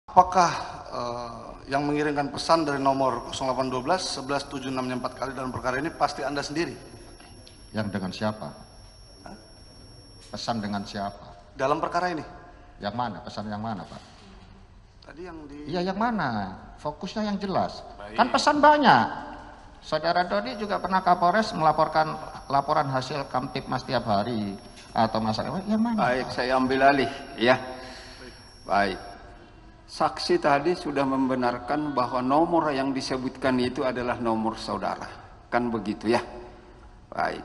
Apakah yang mengirimkan pesan dari nomor 0812 1176 4 kali dalam perkara ini pasti Anda sendiri? Yang dengan siapa? Pesan dengan siapa? Dalam perkara ini? Yang mana? Pesan yang mana, Pak? Tadi yang di... Iya, yang mana? Fokusnya yang jelas. Baik. Kan pesan banyak. Saudara Dodi juga pernah Kapolres melaporkan laporan hasil Kamtipmas setiap hari atau masalah. Yang mana? Baik, saya ambil alih, ya. Baik. Saksi tadi sudah membenarkan bahwa nomor yang disebutkan itu adalah nomor saudara. Kan begitu ya? Baik.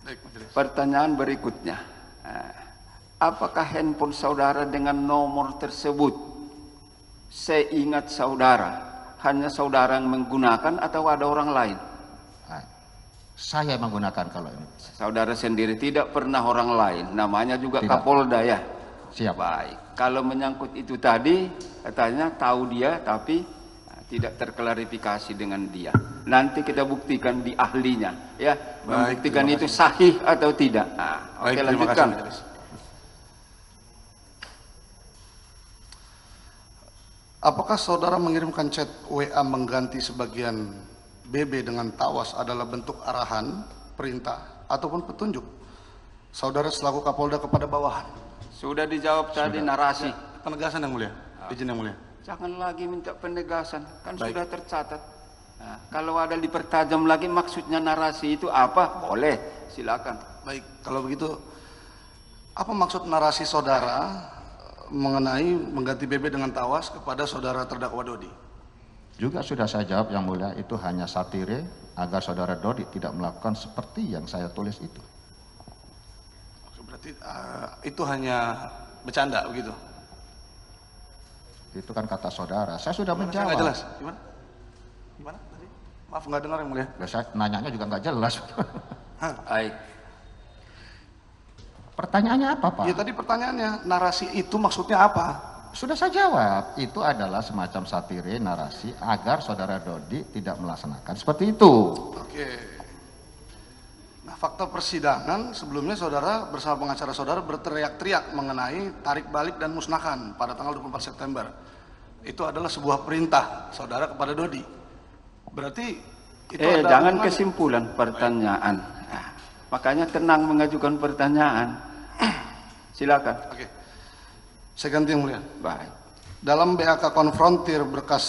Baik, Majelis. Pertanyaan berikutnya. Apakah handphone saudara dengan nomor tersebut seingat saudara hanya saudara yang menggunakan atau ada orang lain? Saya menggunakan kalau ini. Saudara sendiri, tidak pernah orang lain. Namanya juga Tidak. Kapolda ya? Siap. Baik. Kalau menyangkut itu tadi, katanya tahu dia tapi tidak terklarifikasi dengan dia. Nanti kita buktikan di ahlinya, ya. Baik, Membuktikan terima itu kasih. sahih atau tidak. Baik, Oke, terima lanjutkan. kasih, Majelis. Apakah saudara mengirimkan chat WA mengganti sebagian BB dengan tawas adalah bentuk arahan, perintah, ataupun petunjuk saudara selaku Kapolda kepada bawahan? Sudah dijawab tadi narasi. Penegasan yang mulia, izin yang mulia. Jangan lagi minta penegasan, kan Baik. sudah tercatat. Nah, kalau ada dipertajam lagi maksudnya narasi itu apa? Boleh, silakan. Baik, kalau begitu, apa maksud narasi saudara mengenai mengganti BB dengan tawas kepada saudara terdakwa Dodi? Juga sudah saya jawab yang mulia, itu hanya satire agar saudara Dodi tidak melakukan seperti yang saya tulis itu. Berarti itu hanya bercanda begitu? Itu kan kata saudara. Saya sudah Gimana? Saya menjawab. nggak jelas. Gimana? Gimana tadi? Maaf nggak dengar yang mulia. Saya nanyanya juga nggak jelas. Baik. Pertanyaannya apa, Pak? Iya tadi pertanyaannya, narasi itu maksudnya apa? Sudah saya jawab. Itu adalah semacam satire narasi agar saudara Dodi tidak melaksanakan seperti itu. Oke. Nah, fakta persidangan sebelumnya saudara bersama pengacara saudara berteriak-teriak mengenai tarik balik dan musnahkan pada tanggal 24 September. Itu adalah sebuah perintah saudara kepada Dodi. Berarti itu ada Jangan hubungannya. kesimpulan pertanyaan. Nah, makanya tenang mengajukan pertanyaan. Silakan. Oke. Saya ganti yang mulia. Baik. Dalam BAK konfrontir berkas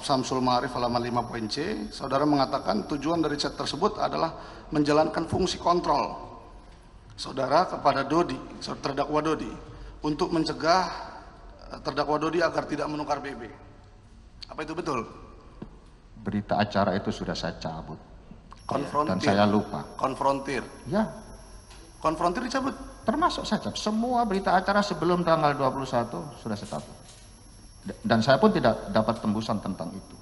Samsul Ma'arif halaman 5.C, saudara mengatakan tujuan dari chat tersebut adalah menjalankan fungsi kontrol saudara kepada Dodi, terdakwa Dodi, untuk mencegah terdakwa Dodi agar tidak menukar BB. Apa itu betul? Berita acara itu sudah saya cabut. Konfrontir. Dan saya lupa. Konfrontir. Ya, Konfrontir dicabut. termasuk saja semua berita acara sebelum tanggal 21 sudah saya cabut. Dan saya pun tidak dapat tembusan tentang itu.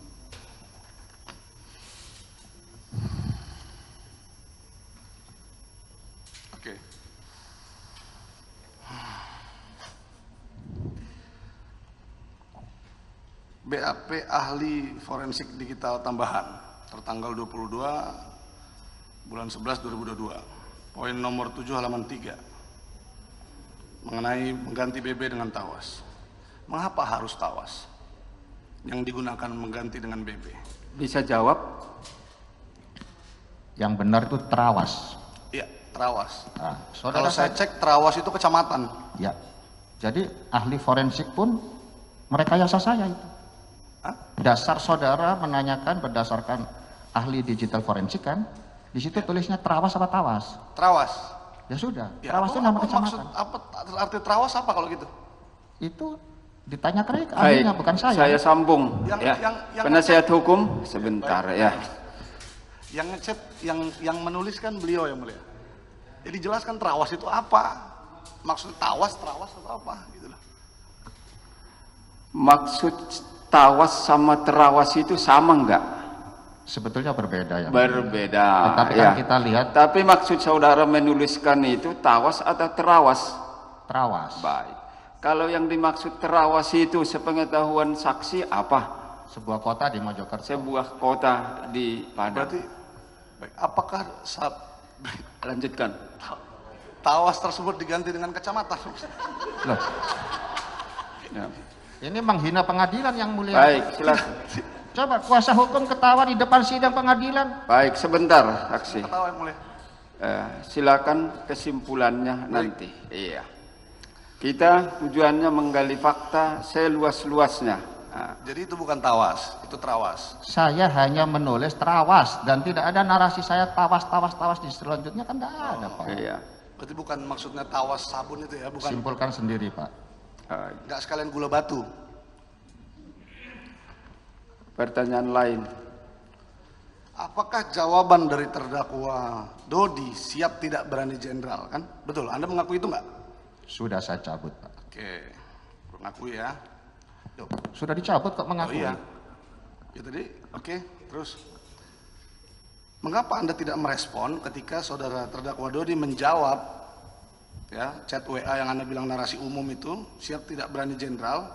Oke. BAP ahli forensik digital tambahan tertanggal 22 bulan 11 2022. Poin nomor 7 halaman 3. Mengenai mengganti BB dengan tawas. Mengapa harus tawas yang digunakan mengganti dengan BB? Bisa jawab? Yang benar itu terawas. Iya, terawas. Nah, Kalau saudara saya cek terawas itu kecamatan. Ya, jadi ahli forensik pun merekayasa saya itu. Hah? Dasar saudara menanyakan berdasarkan ahli digital forensik kan? Di situ tulisnya terawas apa tawas? Terawas. Ya sudah, Ya, terawas itu nama maksud kecamatan. apa arti terawas apa kalau gitu? Itu ditanyakan ke Baik, ahlinya, bukan saya. saya sambung. Yang- Ya. yang Penasihat hukum, sebentar ya. Yang ngechat, yang menuliskan beliau yang mulia. Jadi jelaskan terawas itu apa? Maksud tawas, terawas atau apa? Gitu loh. Maksud tawas sama terawas itu sama enggak? Sebetulnya berbeda ya. Berbeda. Tetapi ya. kan kita lihat Tapi maksud saudara menuliskan itu tawas atau terawas? terawas. Baik. Kalau yang dimaksud terawas itu sepengetahuan saksi apa? Sebuah kota di Mojokerto. Sebuah kota di Padang. Berarti, baik, apakah Lanjutkan. tawas tersebut diganti dengan kecamatan? Loh, Ya. Ini menghina pengadilan yang mulia. Baik, silakan. Coba kuasa hukum ketawa di depan sidang pengadilan. Baik, sebentar, saksi. Ketawa yang mulia. Silakan kesimpulannya nanti. Iya. Kita tujuannya menggali fakta seluas-luasnya. Nah, Jadi itu bukan tawas, itu terawas. Saya hanya menulis terawas dan tidak ada narasi saya tawas di selanjutnya kan tidak ada, Pak. iya. Berarti bukan maksudnya tawas sabun itu ya, bukan. Simpulkan sendiri, Pak. Nggak sekalian gula batu. Pertanyaan lain. Apakah jawaban dari terdakwa Dodi siap tidak berani jenderal kan? Betul, Anda mengakui itu nggak? Sudah saya cabut, Pak. Oke, mengakui ya. Yuk. Sudah dicabut kok Oh mengakui. iya. Ya tadi, oke, terus. Mengapa Anda tidak merespon ketika saudara terdakwa Dodi menjawab ya chat WA yang Anda bilang narasi umum itu siap tidak berani jenderal,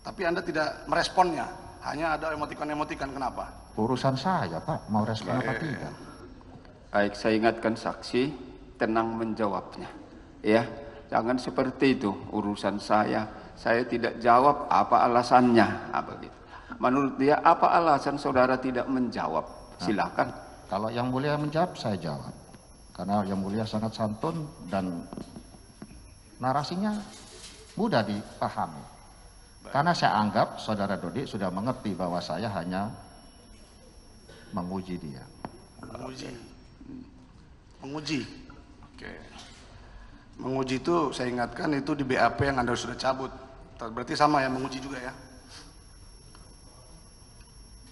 tapi Anda tidak meresponnya, hanya ada emotikon-emotikan, kenapa? Urusan saya, Pak, mau respon apa tidak. Baik, saya ingatkan saksi, tenang menjawabnya. Ya, jangan seperti itu, urusan saya tidak jawab apa alasannya, apa gitu. Menurut dia, apa alasan saudara tidak menjawab? Silakan. Kalau yang mulia menjawab, saya jawab. Karena yang mulia sangat santun dan narasinya mudah dipahami. Karena saya anggap saudara Dodi sudah mengerti bahwa saya hanya menguji dia. Menguji. Oke. Menguji itu saya ingatkan itu di BAP yang Anda sudah cabut. Berarti sama ya, menguji juga ya.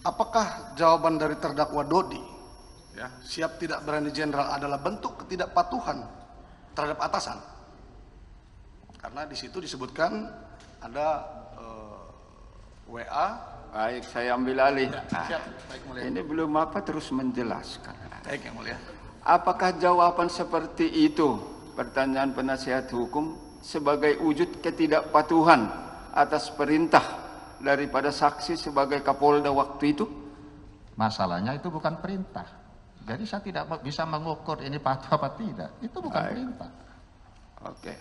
Apakah jawaban dari terdakwa Dodi ya, siap tidak berani jenderal adalah bentuk ketidakpatuhan terhadap atasan? Karena di situ disebutkan ada WA. Baik, saya ambil alih. Siap, baik mulia. Ini belum apa terus menjelaskan. Baik yang mulia. Apakah jawaban seperti itu, pertanyaan penasihat hukum, sebagai wujud ketidakpatuhan atas perintah daripada saksi sebagai Kapolda waktu itu? Masalahnya itu bukan perintah. Jadi saya tidak bisa mengukur ini patuh apa tidak. Itu bukan Baik. perintah. Oke.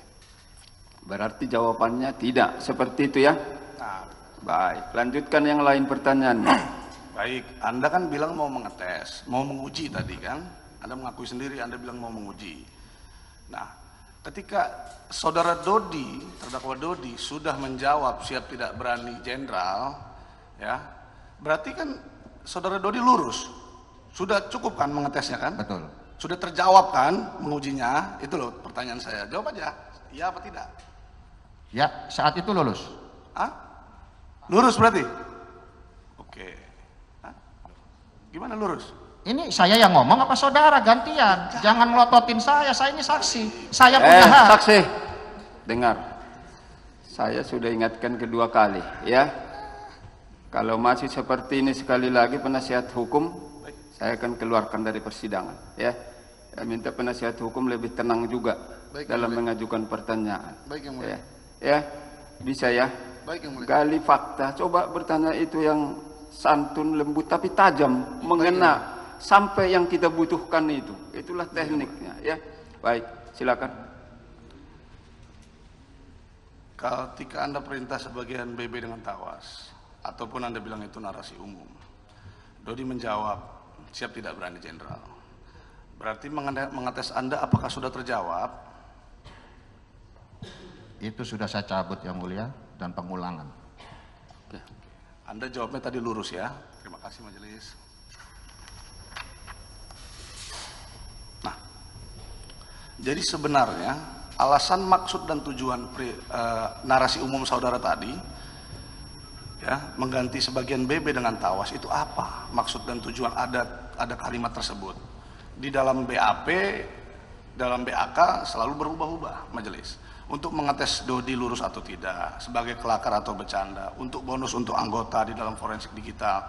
Berarti jawabannya tidak seperti itu ya? Nah, Baik, lanjutkan yang lain pertanyaannya. baik, Anda kan bilang mau mengetes, mau menguji tadi kan? Anda mengakui sendiri, Anda bilang mau menguji. Nah, ketika saudara Dodi, terdakwa Dodi sudah menjawab siap tidak berani jenderal, ya, berarti kan saudara Dodi lurus. Sudah cukup kan mengetesnya kan? Betul. Sudah terjawab kan mengujinya? Itu loh pertanyaan saya. Jawab aja, iya apa tidak? Ya, saat itu lulus. Hah? Lurus berarti? Oke. Hah? Gimana lurus? Ini saya yang ngomong apa saudara gantian? Jangan melototin saya ini saksi. Saya punya hak. Saksi, dengar. Saya sudah ingatkan kedua kali, ya. Kalau masih seperti ini sekali lagi penasihat hukum, saya akan keluarkan dari persidangan, ya. Saya minta penasihat hukum lebih tenang juga dalam mengajukan pertanyaan. Baik yang mulia. Ya, bisa ya. Baik yang mulia. Gali fakta, coba bertanya itu yang santun, lembut tapi tajam, mengena sampai yang kita butuhkan itu. Itulah tekniknya, ya. Baik, silakan. Ketika Anda perintah sebagian BB dengan tawas, ataupun Anda bilang itu narasi umum, Dodi menjawab, siap tidak berani jenderal. Berarti mengetes Anda apakah sudah terjawab? Itu sudah saya cabut yang mulia dan pengulangan. Oke. Anda jawabnya tadi lurus ya. Terima kasih majelis. Nah, jadi sebenarnya alasan, maksud dan tujuan narasi umum saudara tadi ya, mengganti sebagian BB dengan tawas itu apa? Maksud dan tujuan ada kalimat tersebut. Di dalam BAP, dalam BAK selalu berubah-ubah majelis. Untuk mengetes Dodi lurus atau tidak, sebagai kelakar atau bercanda, untuk bonus untuk anggota di dalam forensik digital,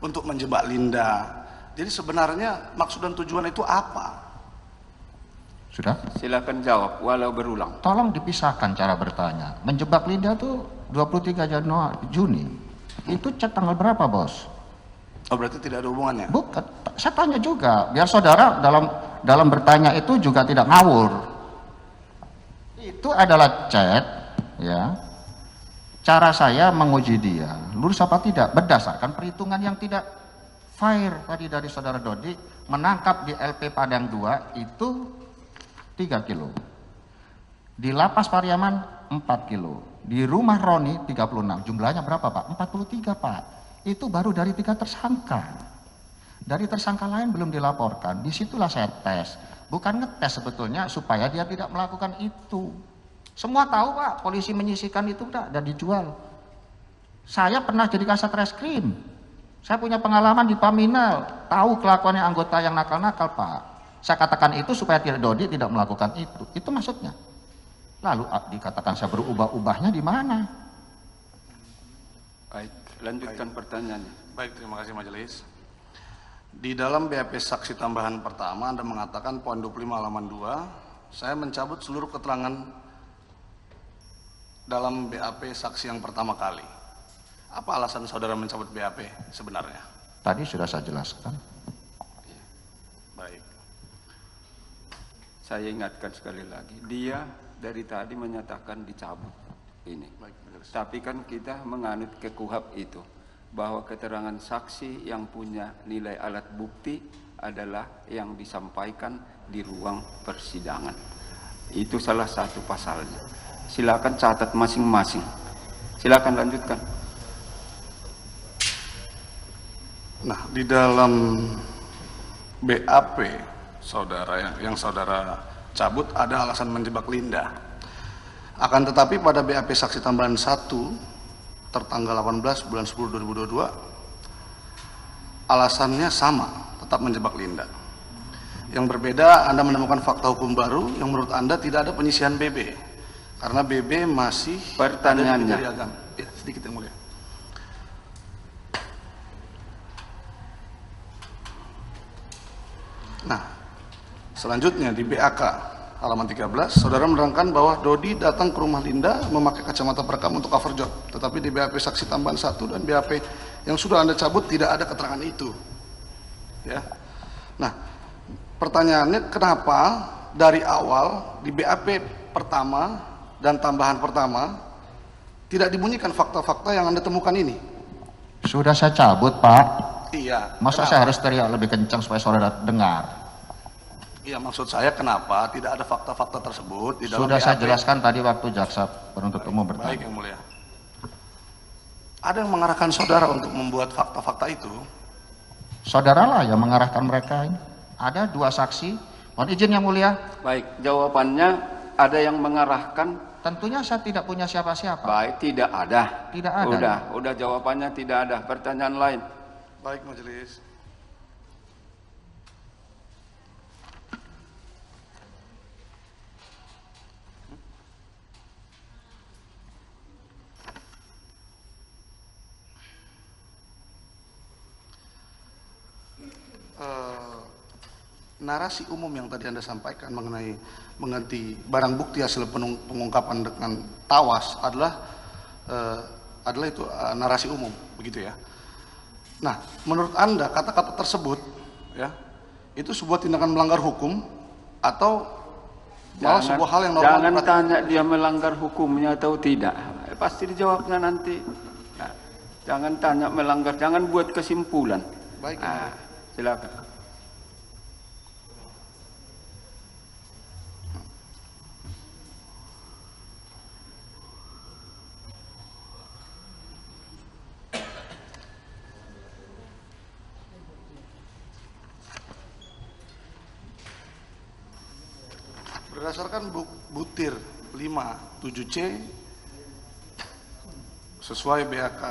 untuk menjebak Linda. Jadi sebenarnya maksud dan tujuan itu apa? Sudah? Silakan jawab walau berulang. Tolong dipisahkan cara bertanya. Menjebak Linda tuh 23 Juni. Itu chat tanggal berapa, Bos? Oh, berarti tidak ada hubungannya? Bukan. Saya tanya juga, biar saudara dalam bertanya itu juga tidak ngawur. Itu adalah chat ya Cara saya menguji dia, lurus apa tidak, berdasarkan perhitungan yang tidak fair tadi dari saudara Dodi, menangkap di LP Padang 2 itu 3 kilo. Di Lapas Pariaman 4 kilo. Di rumah Roni 36. Jumlahnya berapa Pak? 43 Pak. Itu baru dari 3 tersangka. Dari tersangka lain belum dilaporkan. Disitulah saya tes. Bukan ngetes sebetulnya supaya dia tidak melakukan itu. Semua tahu Pak, polisi menyisihkan itu udah dijual. Saya pernah jadi kasat reskrim. Saya punya pengalaman di Paminal, tahu kelakuannya anggota yang nakal-nakal Pak. Saya katakan itu supaya Dodi tidak melakukan itu. Itu maksudnya. Lalu dikatakan saya berubah-ubahnya di mana? Baik, lanjutkan pertanyaannya. Baik, terima kasih majelis. Di dalam BAP saksi tambahan pertama Anda mengatakan poin 25 halaman 2, saya mencabut seluruh keterangan dalam BAP saksi yang pertama kali. Apa alasan saudara mencabut BAP sebenarnya? Tadi sudah saya jelaskan. Baik. Saya ingatkan sekali lagi, dia dari tadi menyatakan dicabut ini. Baik, majelis. Tapi kan kita menganut ke KUHP itu, bahwa keterangan saksi yang punya nilai alat bukti adalah yang disampaikan di ruang persidangan. Itu salah satu pasalnya. Silakan catat masing-masing. Silakan lanjutkan. Nah, di dalam BAP saudara yang saudara cabut ada alasan menjebak Linda. Akan tetapi pada BAP saksi tambahan 1 tertanggal 18 bulan 10 2022 alasannya sama, tetap menjebak Linda. Yang berbeda, Anda menemukan fakta hukum baru yang menurut Anda tidak ada penyisihan BB. Karena BB masih Pertanyaannya. ada di agama. Ya, sedikit yang mulia. Nah, selanjutnya di BAK halaman 13, saudara menerangkan bahwa Dodi datang ke rumah Linda memakai kacamata perekam untuk cover job. Tetapi di BAP saksi tambahan 1 dan BAP yang sudah Anda cabut tidak ada keterangan itu. Ya. Nah, pertanyaannya kenapa dari awal di BAP pertama dan tambahan pertama tidak dibunyikan fakta-fakta yang Anda temukan ini? Sudah saya cabut Pak. Iya. Masa kenapa? saya harus teriak lebih kencang supaya saudara dengar? Iya, maksud saya kenapa tidak ada fakta-fakta tersebut di dalam Sudah saya BAP? jelaskan tadi waktu jaksa penuntut umum Baik, bertanya. yang mulia. Ada yang mengarahkan saudara untuk membuat fakta-fakta itu? Saudaralah yang mengarahkan mereka ini. Ada 2 saksi. Mohon izin yang mulia. Baik, jawabannya ada yang mengarahkan. Tentunya saya tidak punya siapa-siapa. Baik, tidak ada. Tidak ada. Udah jawabannya tidak ada. Pertanyaan lain. Baik, majelis. Narasi umum yang tadi Anda sampaikan mengenai mengganti barang bukti hasil pengungkapan dengan tawas adalah itu narasi umum, begitu ya. Nah, menurut Anda kata-kata tersebut ya itu sebuah tindakan melanggar hukum atau malah sebuah hal yang normal? Jangan tanya dia melanggar hukumnya atau tidak. Pasti dijawabnya nanti. Nah, jangan tanya melanggar, jangan buat kesimpulan. Baik. Nah, silakan. Berdasarkan butir 57C sesuai BAK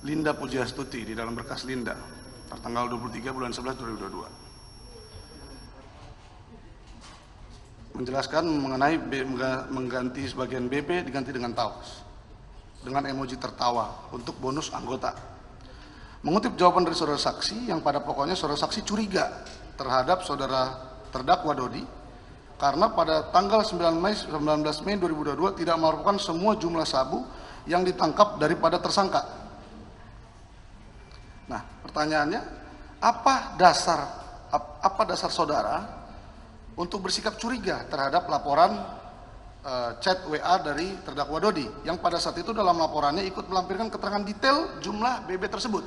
Linda Pujiastuti di dalam berkas Linda tertanggal 23 bulan 11 2022 menjelaskan mengenai mengganti sebagian BB diganti dengan tawas dengan emoji tertawa untuk bonus anggota. Mengutip jawaban dari saudara saksi yang pada pokoknya saudara saksi curiga terhadap saudara terdakwa Dodi karena pada tanggal 19 Mei 2022 tidak melaporkan semua jumlah sabu yang ditangkap daripada tersangka. Nah, pertanyaannya, apa dasar saudara untuk bersikap curiga terhadap laporan chat WA dari terdakwa Dodi yang pada saat itu dalam laporannya ikut melampirkan keterangan detail jumlah BB tersebut.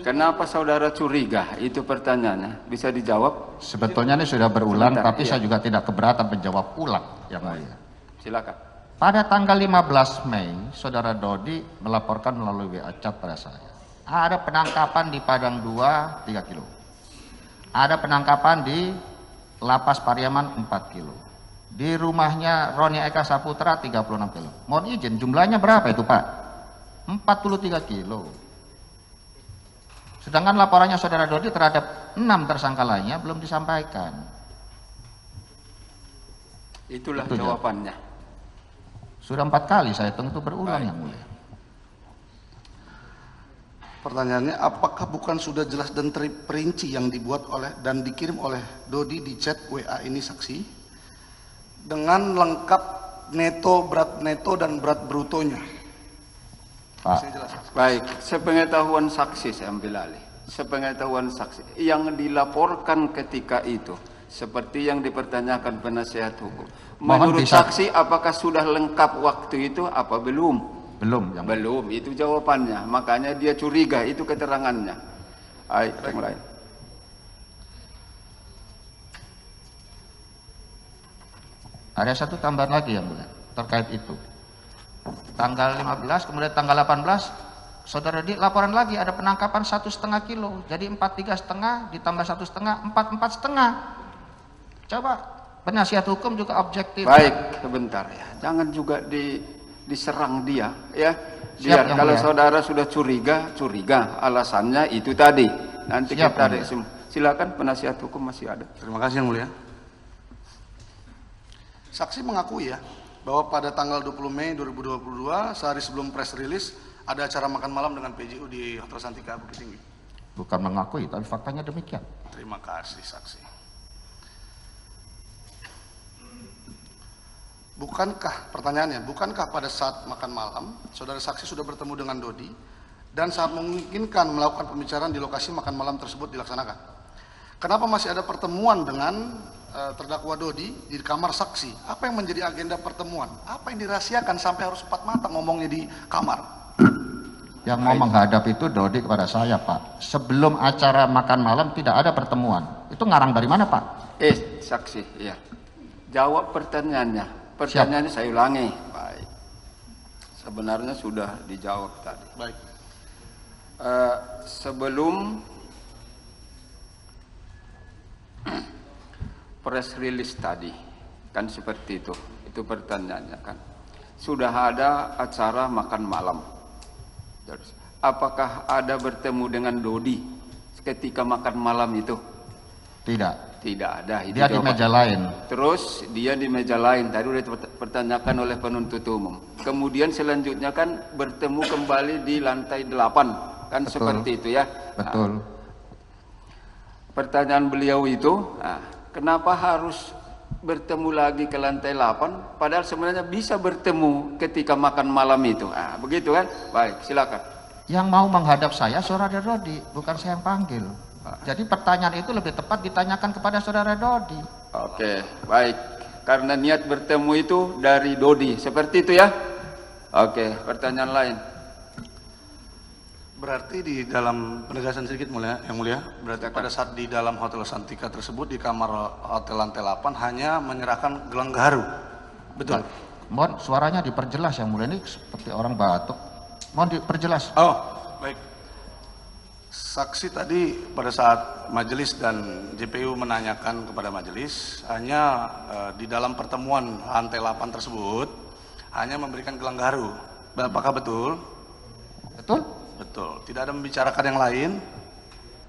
Kenapa saudara curiga? Itu pertanyaannya. Bisa dijawab? Sebetulnya ini sudah berulang, Sebentar, tapi iya. saya juga tidak keberatan menjawab ulang, Yang Mulia. Silakan. Pada tanggal 15 Mei, saudara Dodi melaporkan melalui WA chat pada saya. Ada penangkapan di Padang 2, 3 kilo. Ada penangkapan di Lapas Pariaman 4 kilo. Di rumahnya Roni Eka Saputra 36 kilo. Mohon izin, jumlahnya berapa itu Pak? 43 kilo. Sedangkan laporannya saudara Dodi terhadap 6 tersangka lainnya belum disampaikan. Itulah Itu jawabannya. Sudah 4 kali saya hitung, itu berulang Yang Mulia. Pertanyaannya, apakah bukan sudah jelas dan terperinci yang dibuat oleh dan dikirim oleh Dodi di chat WA ini saksi dengan lengkap neto, berat neto dan berat brutonya? Pak, Saya jelas. Baik, sepengetahuan saksi saya ambil alih. Sepengetahuan saksi yang dilaporkan ketika itu seperti yang dipertanyakan penasihat hukum. Mohon Menurut bisa- saksi apakah sudah lengkap waktu itu apa belum? belum Yang Mulia. Belum, itu jawabannya. Makanya dia curiga, itu keterangannya. Baik, yang lain. Ada satu tambahan lagi Yang Mulia terkait itu. Tanggal 15, kemudian tanggal 18, saudara Dodi laporan lagi ada penangkapan 1,5 kilo. Jadi 43,5 ditambah 1,5, 44,5. Coba penasihat hukum juga objektif. Baik, sebentar ya. Jangan juga diserang dia, ya. Biar Yang kalau mulia. saudara sudah curiga, alasannya itu tadi. Nanti Siap, kita Yang tarik mulia. semua. Silakan penasihat hukum masih ada. Terima kasih Yang Mulia. Saksi mengakui ya bahwa pada tanggal 20 Mei 2022 sehari sebelum press release ada acara makan malam dengan PJU di Hotel Santika Bukit Tinggi. Bukan mengakui, tapi faktanya demikian. Terima kasih saksi. Bukankah, pertanyaannya, bukankah pada saat makan malam saudara saksi sudah bertemu dengan Dodi dan saat memungkinkan melakukan pembicaraan di lokasi makan malam tersebut dilaksanakan? Kenapa masih ada pertemuan dengan terdakwa Dodi di kamar saksi? Apa yang menjadi agenda pertemuan? Apa yang dirahasiakan sampai harus 4 mata ngomongnya di kamar? Yang mau menghadap itu Dodi kepada saya Pak. Sebelum acara makan malam tidak ada pertemuan. Itu ngarang dari mana Pak? Saksi, ya. Jawab pertanyaannya. Pertanyaannya saya ulangi. Baik. Sebenarnya sudah dijawab tadi. Baik. Sebelum press release tadi, kan seperti itu pertanyaannya kan. Sudah ada acara makan malam. Apakah ada bertemu dengan Dodi ketika makan malam itu? Tidak. Tidak ada. Itu Dia di jawaban. meja lain. Terus dia di meja lain, tadi sudah dipertanyakan oleh penuntut umum. Kemudian selanjutnya kan bertemu kembali di lantai 8, kan Betul. seperti itu ya. Betul. Pertanyaan beliau itu, kenapa harus bertemu lagi ke lantai 8, padahal sebenarnya bisa bertemu ketika makan malam itu. Begitu kan? Baik, silakan. Yang mau menghadap saya saudara Dodi, bukan saya yang panggil. Jadi pertanyaan itu lebih tepat ditanyakan kepada saudara Dodi. Oke, baik. Karena niat bertemu itu dari Dodi, seperti itu ya? Oke, pertanyaan lain. Berarti di dalam penegasan sedikit Yang Mulia, berarti pada saat di dalam Hotel Santika tersebut di kamar hotel lantai 8 hanya menyerahkan gelang gaharu. Betul? Mohon suaranya diperjelas Yang Mulia, ini seperti orang batuk. Mohon diperjelas. Oh, baik. Saksi tadi pada saat majelis dan JPU menanyakan kepada majelis hanya di dalam pertemuan lantai 8 tersebut hanya memberikan gelang gaharu. Apakah betul? Betul? Betul. Tidak ada membicarakan yang lain.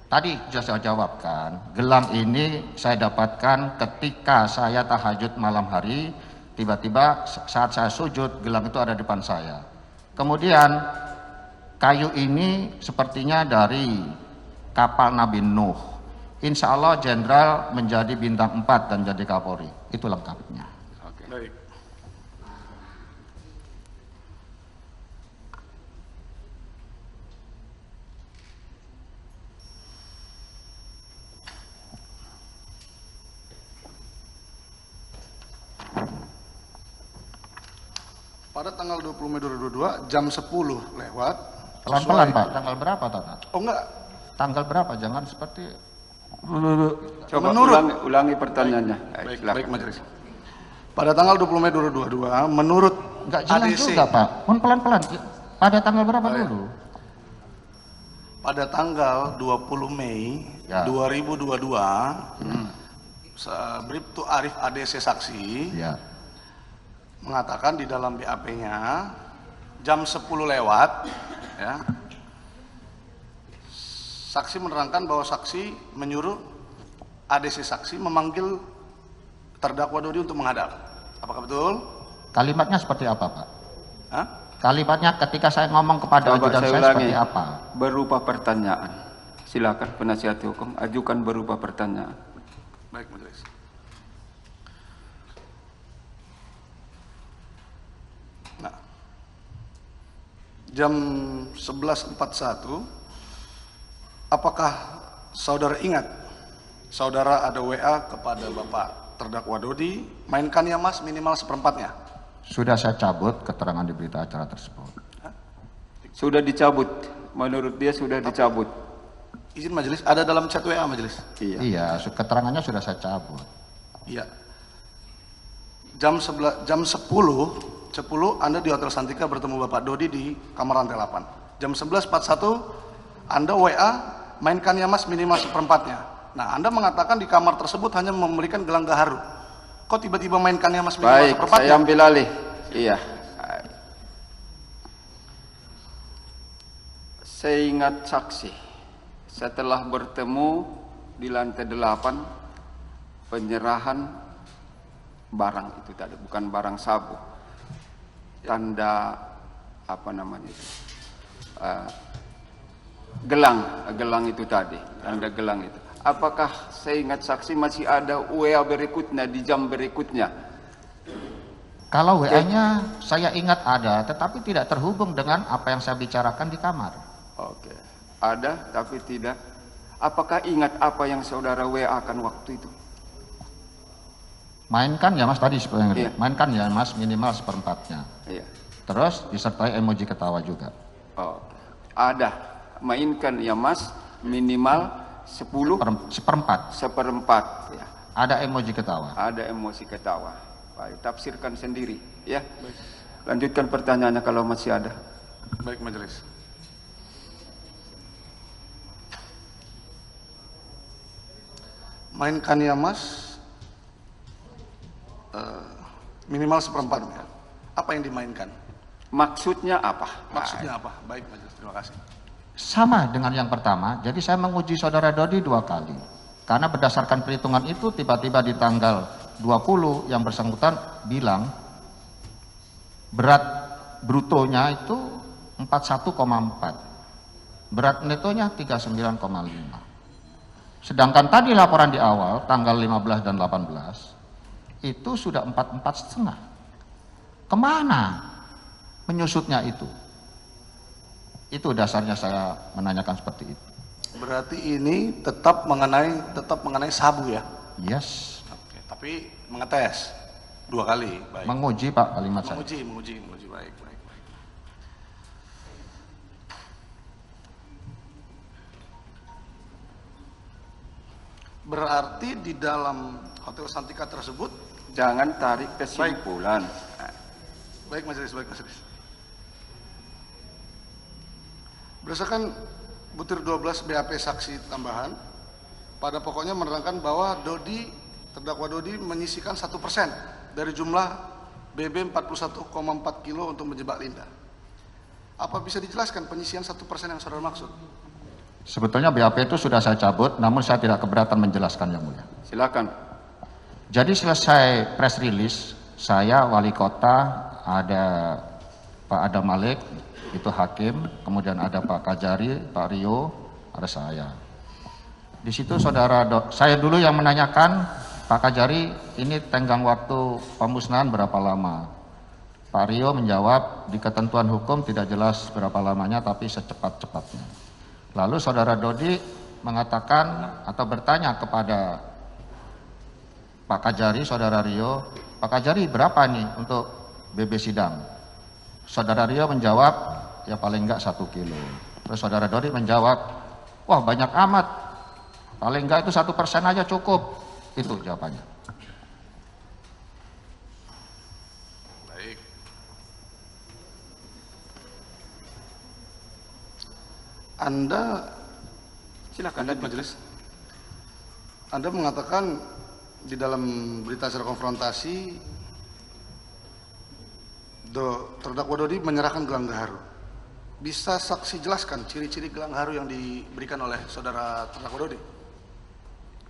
Tadi sudah saya jawabkan. Gelang ini saya dapatkan ketika saya tahajud malam hari. Tiba-tiba saat saya sujud, gelang itu ada di depan saya. Kemudian kayu ini sepertinya dari kapal Nabi Nuh. Insya Allah jenderal menjadi bintang 4 dan jadi Kapolri. Itu lengkapnya. Oke. Baik. Pada tanggal 20 Mei 2022 jam 10 lewat. Pelan-pelan Pak, tanggal berapa Tata? Oh enggak, Tanggal berapa? Jangan seperti Coba Menurut- ulangi pertanyaannya. baik, Silakan. baik majelis. Pada tanggal 20 Mei 2022 menurut nggak jelas ADC juga Pak. Mohon pelan-pelan. Pada tanggal berapa dulu? pada tanggal 20 Mei Ya. 2022 Bribtu Arif ADC saksi Ya. mengatakan di dalam BAP-nya jam 10 lewat ya. Saksi menerangkan bahwa saksi menyuruh ADC saksi memanggil terdakwa Dodi untuk menghadap. Apakah betul? Kalimatnya seperti apa Pak? Hah? Kalimatnya ketika saya ngomong kepada Coba ajudan saya saya ulangi. seperti apa? Berupa pertanyaan. Silakan penasihat hukum ajukan berupa pertanyaan. Baik, majelis. Nah, jam 11.41, apakah saudara ingat saudara ada WA kepada Bapak terdakwa Dodi, mainkan ya Mas minimal seperempatnya? Sudah saya cabut keterangan di berita acara tersebut. Sudah dicabut. Menurut dia sudah dicabut. Izin majelis, ada dalam chat WA majelis? Iya. Iya, keterangannya sudah saya cabut. Iya. Jam 10 Anda di Hotel Santika bertemu Bapak Dodi di kamar lantai 8. Jam 11.41 Anda WA mainkan ya Mas minimal seperempatnya. Nah, Anda mengatakan di kamar tersebut hanya memberikan gelang gaharu. Kok tiba-tiba mainkan ya Mas minimal Baik, seperempatnya? saya ambil alih. Iya. Saya ingat saksi setelah bertemu di lantai 8 penyerahan barang itu tadi, bukan barang sabu, tanda apa namanya itu, gelang itu tadi, tanda gelang itu. Apakah saya ingat saksi masih ada WA berikutnya di jam berikutnya? Kalau WA-nya saya ingat ada, tetapi tidak terhubung dengan apa yang saya bicarakan di kamar. Oke, ada tapi tidak. Apakah ingat apa yang saudara WA kan waktu itu? Mainkan ya Mas tadi sebenarnya. Iya. Mainkan ya Mas minimal seperempatnya. Iya. Terus disertai emoji ketawa juga. Oh, ada. Mainkan ya Mas minimal 10 Seperempat. seperempat. Ya. Ada emoji ketawa. Ada emosi ketawa. Baik, tafsirkan sendiri. Ya. Lanjutkan pertanyaannya kalau masih ada. Baik, majelis. Mainkan ya Mas minimal seperempatnya. Apa yang dimainkan? Maksudnya apa? Maksudnya apa? Baik, majelis. Terima kasih. Sama dengan yang pertama, jadi saya menguji saudara Dodi 2 kali. Karena berdasarkan perhitungan itu tiba-tiba di tanggal 20 yang bersangkutan bilang berat brutonya itu 41,4. Berat netonya 39,5. Sedangkan tadi laporan di awal tanggal 15 dan 18 itu sudah 44,5. Kemana menyusutnya itu? Itu dasarnya saya menanyakan seperti itu. Berarti ini tetap mengenai sabu ya? Yes, Oke, tapi mengetes 2 kali. Baik. menguji Pak kalimat saya. Menguji. Baik. Berarti di dalam Hotel Santika tersebut, Jangan tarik kesimpulan. baik majelis. Berdasarkan butir 12 BAP saksi tambahan, pada pokoknya menerangkan bahwa terdakwa Dodi menyisikan 1% dari jumlah BB 41,4 kilo untuk menjebak Linda. Apa bisa dijelaskan penyisian 1% yang saudara maksud? Sebetulnya BAP itu sudah saya cabut, namun saya tidak keberatan menjelaskan yang mulia. Silakan. Jadi selesai press release, saya wali kota, ada Pak Adam Malik, itu hakim, kemudian ada Pak Kajari, Pak Rio, ada saya. Di situ saya dulu yang menanyakan, Pak Kajari, ini tenggang waktu pemusnahan berapa lama? Pak Rio menjawab, di ketentuan hukum tidak jelas berapa lamanya, tapi secepat-cepatnya. Lalu saudara Dodi mengatakan atau bertanya kepada Pak Kajari, saudara Rio, Pak Kajari berapa nih untuk BB sidang? Saudara Rio menjawab, ya paling enggak 1 kilo. Terus saudara Dodi menjawab, wah banyak amat, paling enggak itu 1% aja cukup. Itu jawabannya. Baik. Anda, Silakan. lanjut majelis. Anda mengatakan di dalam berita acara konfrontasi, terdakwa Dodi menyerahkan gelang gaharu. Bisa saksi jelaskan ciri-ciri gelang gaharu yang diberikan oleh saudara terdakwa Dodi?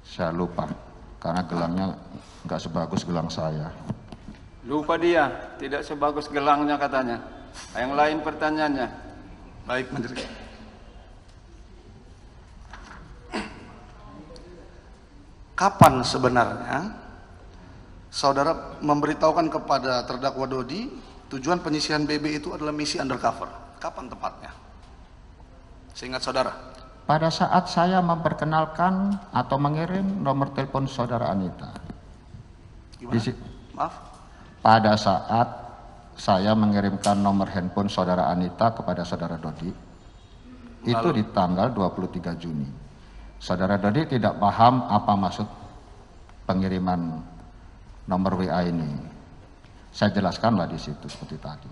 Saya lupa, karena gelangnya enggak sebagus gelang saya. Lupa dia, tidak sebagus gelangnya katanya. Yang lain pertanyaannya. Baik, majelis. Kapan sebenarnya saudara memberitahukan kepada terdakwa Dodi tujuan penyisihan BB itu adalah misi undercover? Kapan tepatnya? Seingat saudara. Pada saat saya memperkenalkan atau mengirim nomor telepon saudara Anita. Gimana? Di- Maaf. Pada saat saya mengirimkan nomor handphone saudara Anita kepada saudara Dodi, itu di tanggal 23 Juni. Saudara Dodi tidak paham apa maksud pengiriman nomor WA ini. Saya jelaskanlah di situ seperti tadi.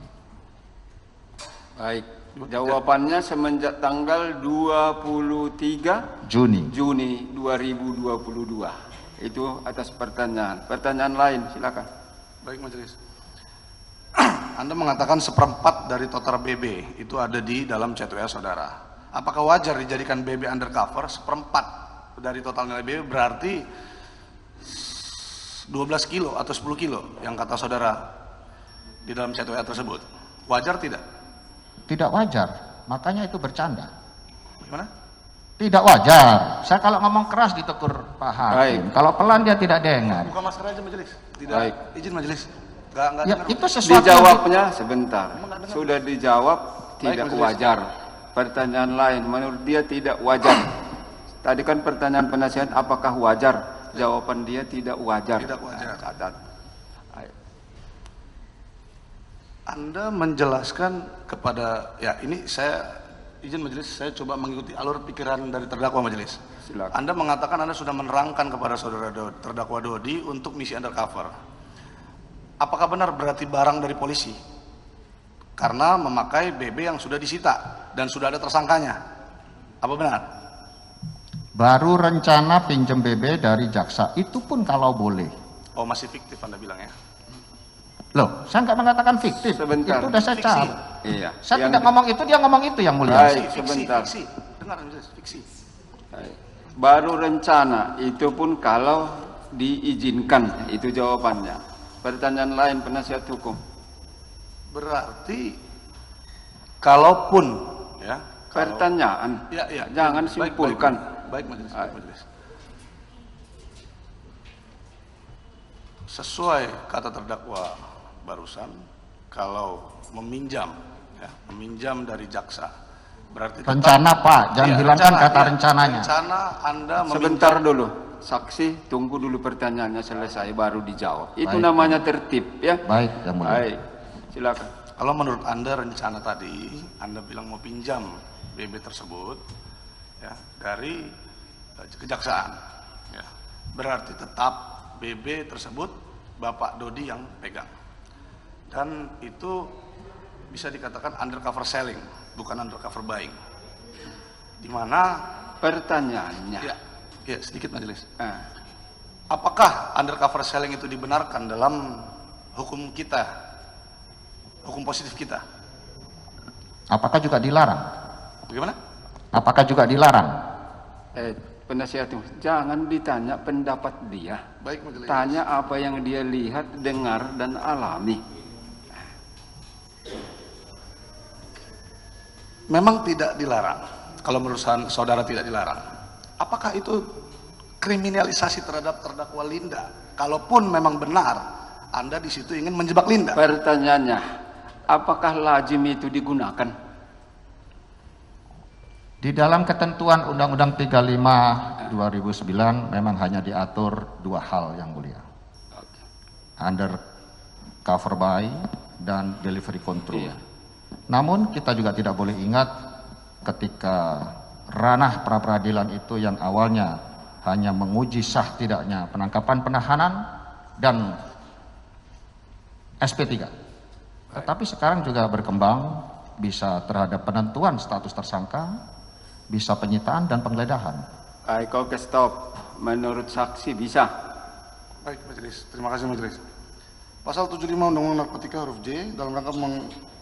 Baik, jawabannya semenjak tanggal 23 Juni. Juni 2022. Itu atas pertanyaan. Pertanyaan lain, silakan. Baik, majelis. Anda mengatakan 1/4 dari total BB itu ada di dalam chat WA saudara. Apakah wajar dijadikan BB undercover 1/4 dari total nilai BB, berarti 12 kilo atau 10 kilo yang kata saudara di dalam chat WA tersebut? Wajar tidak? Tidak wajar, makanya itu bercanda. Gimana? Tidak wajar. Saya kalau ngomong keras ditegur Pak Hakim. Baik. Kalau pelan dia tidak dengar. Buka masker aja majelis. Tidak Baik. izin majelis. Nggak Ya, dengar. itu sesuatu yang Dijawabnya sebentar. Enggak dengar. Sudah dijawab tidak majelis. wajar. Pertanyaan lain, menurut dia tidak wajar. Tadi kan pertanyaan penasihat apakah wajar? Jawaban dia tidak wajar. Tidak wajar. Nah, catat. Ayo. Anda menjelaskan kepada, ya ini saya izin majelis, saya coba mengikuti alur pikiran dari terdakwa majelis. Silakan. Anda mengatakan Anda sudah menerangkan kepada saudara terdakwa Dodi untuk misi undercover. Apakah benar berarti barang dari polisi? Karena memakai BB yang sudah disita dan sudah ada tersangkanya. Apa benar? baru rencana pinjam BB dari jaksa. Itu pun kalau boleh. Oh, masih fiktif Anda bilang ya? Loh, saya nggak mengatakan fiktif. Sebentar. Itu udah saya Fiksi. cari. Iya. Saya Yang tidak ngomong itu, dia ngomong itu yang mulia. Baik. Sebentar. Fiksi. Dengar majelis, fiksi. Baik. Baru rencana, itu pun kalau diizinkan, itu jawabannya. Pertanyaan lain penasihat hukum. Berarti kalaupun ya, Pertanyaan, ya, ya, jangan baik, simpulkan. Baik, majelis, baik, majelis. Sesuai kata terdakwa barusan, kalau meminjam, ya, meminjam dari jaksa, berarti tetap- Rencana Pak, jangan Iya, hilangkan rencana, kata iya. rencananya. Rencana Anda meminjam. Sebentar dulu, saksi tunggu dulu pertanyaannya selesai baru dijawab. Itu Baik. namanya tertib ya. Baik, yang mulia. Baik, silakan. Kalau menurut Anda rencana tadi, Anda bilang mau pinjam BB tersebut ya dari kejaksaan, ya, berarti tetap BB tersebut Bapak Dodi yang pegang, dan itu bisa dikatakan undercover selling, bukan undercover buying. Di mana Pertanyaannya. ya sedikit majelis. Ah, Apakah undercover selling itu dibenarkan dalam hukum kita, hukum positif kita? Apakah juga dilarang? Bagaimana? Apakah juga dilarang? penasihat hukum, jangan ditanya pendapat dia. Baik majelis. Tanya apa yang dia lihat, dengar, dan alami. Memang tidak dilarang. Kalau menurut saudara tidak dilarang. Apakah itu kriminalisasi terhadap terdakwa Linda? Kalaupun memang benar, Anda di situ ingin menjebak Linda. Pertanyaannya, apakah lazim itu digunakan? Di dalam ketentuan Undang-Undang 35 2009 memang hanya diatur dua hal yang mulia. Undercover buy dan delivery control. Iya. Namun kita juga tidak boleh ingat ketika ranah pra-peradilan itu yang awalnya hanya menguji sah tidaknya penangkapan penahanan dan SP3. Tetapi sekarang juga berkembang bisa terhadap penentuan status tersangka, bisa penyitaan dan penggeledahan. Baik, oke, stop. Menurut saksi bisa. Baik, Majelis. Terima kasih, Majelis. Pasal 75 Undang-Undang Narkotika huruf J dalam rangka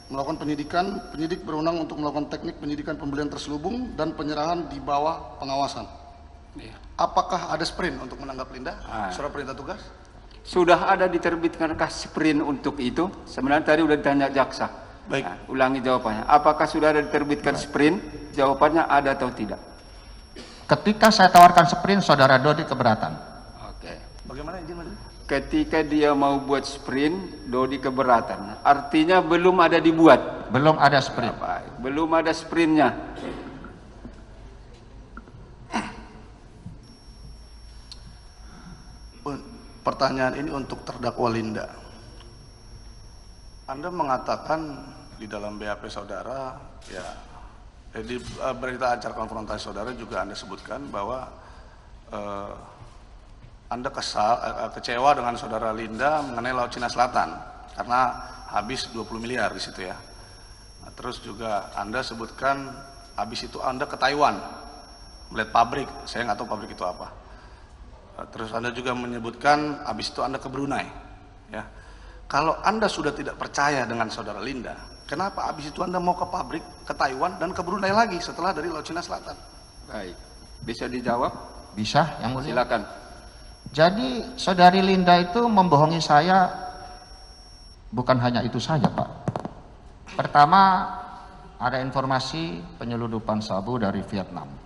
melakukan penyidikan, penyidik berwenang untuk melakukan teknik penyidikan pembelian terselubung dan penyerahan di bawah pengawasan. Iya. Apakah ada sprint untuk menanggap Linda? Surat perintah tugas? Sudah ada diterbitkankah sprint untuk itu? Sebenarnya tadi udah ditanya jaksa. Baik. Nah, ulangi jawabannya. Apakah sudah ada diterbitkan sprint? Jawabannya ada atau tidak? Ketika saya tawarkan sprint, saudara Dodi keberatan. Oke. Bagaimana izin, Majelis? Ketika dia mau buat sprint, Dodi keberatan. Artinya belum ada dibuat. Belum ada sprint. Baik. Belum ada sprintnya. Pertanyaan ini untuk terdakwa Linda. Anda mengatakan di dalam BAP saudara, ya, di berita acara konfrontasi saudara juga Anda sebutkan bahwa Anda kecewa dengan saudara Linda mengenai Laut Cina Selatan karena habis 20 miliar di situ ya. Nah, terus juga Anda sebutkan habis itu Anda ke Taiwan melihat pabrik, saya nggak tahu pabrik itu apa. Terus Anda juga menyebutkan habis itu Anda ke Brunei ya. Kalau Anda sudah tidak percaya dengan saudara Linda, kenapa habis itu Anda mau ke pabrik, ke Taiwan dan ke Brunei lagi setelah dari Laut Cina Selatan? Baik. Bisa dijawab? Bisa, yang mulia. Silakan. Jadi saudari Linda itu membohongi saya bukan hanya itu saja, Pak. Pertama, ada informasi penyelundupan sabu dari Vietnam.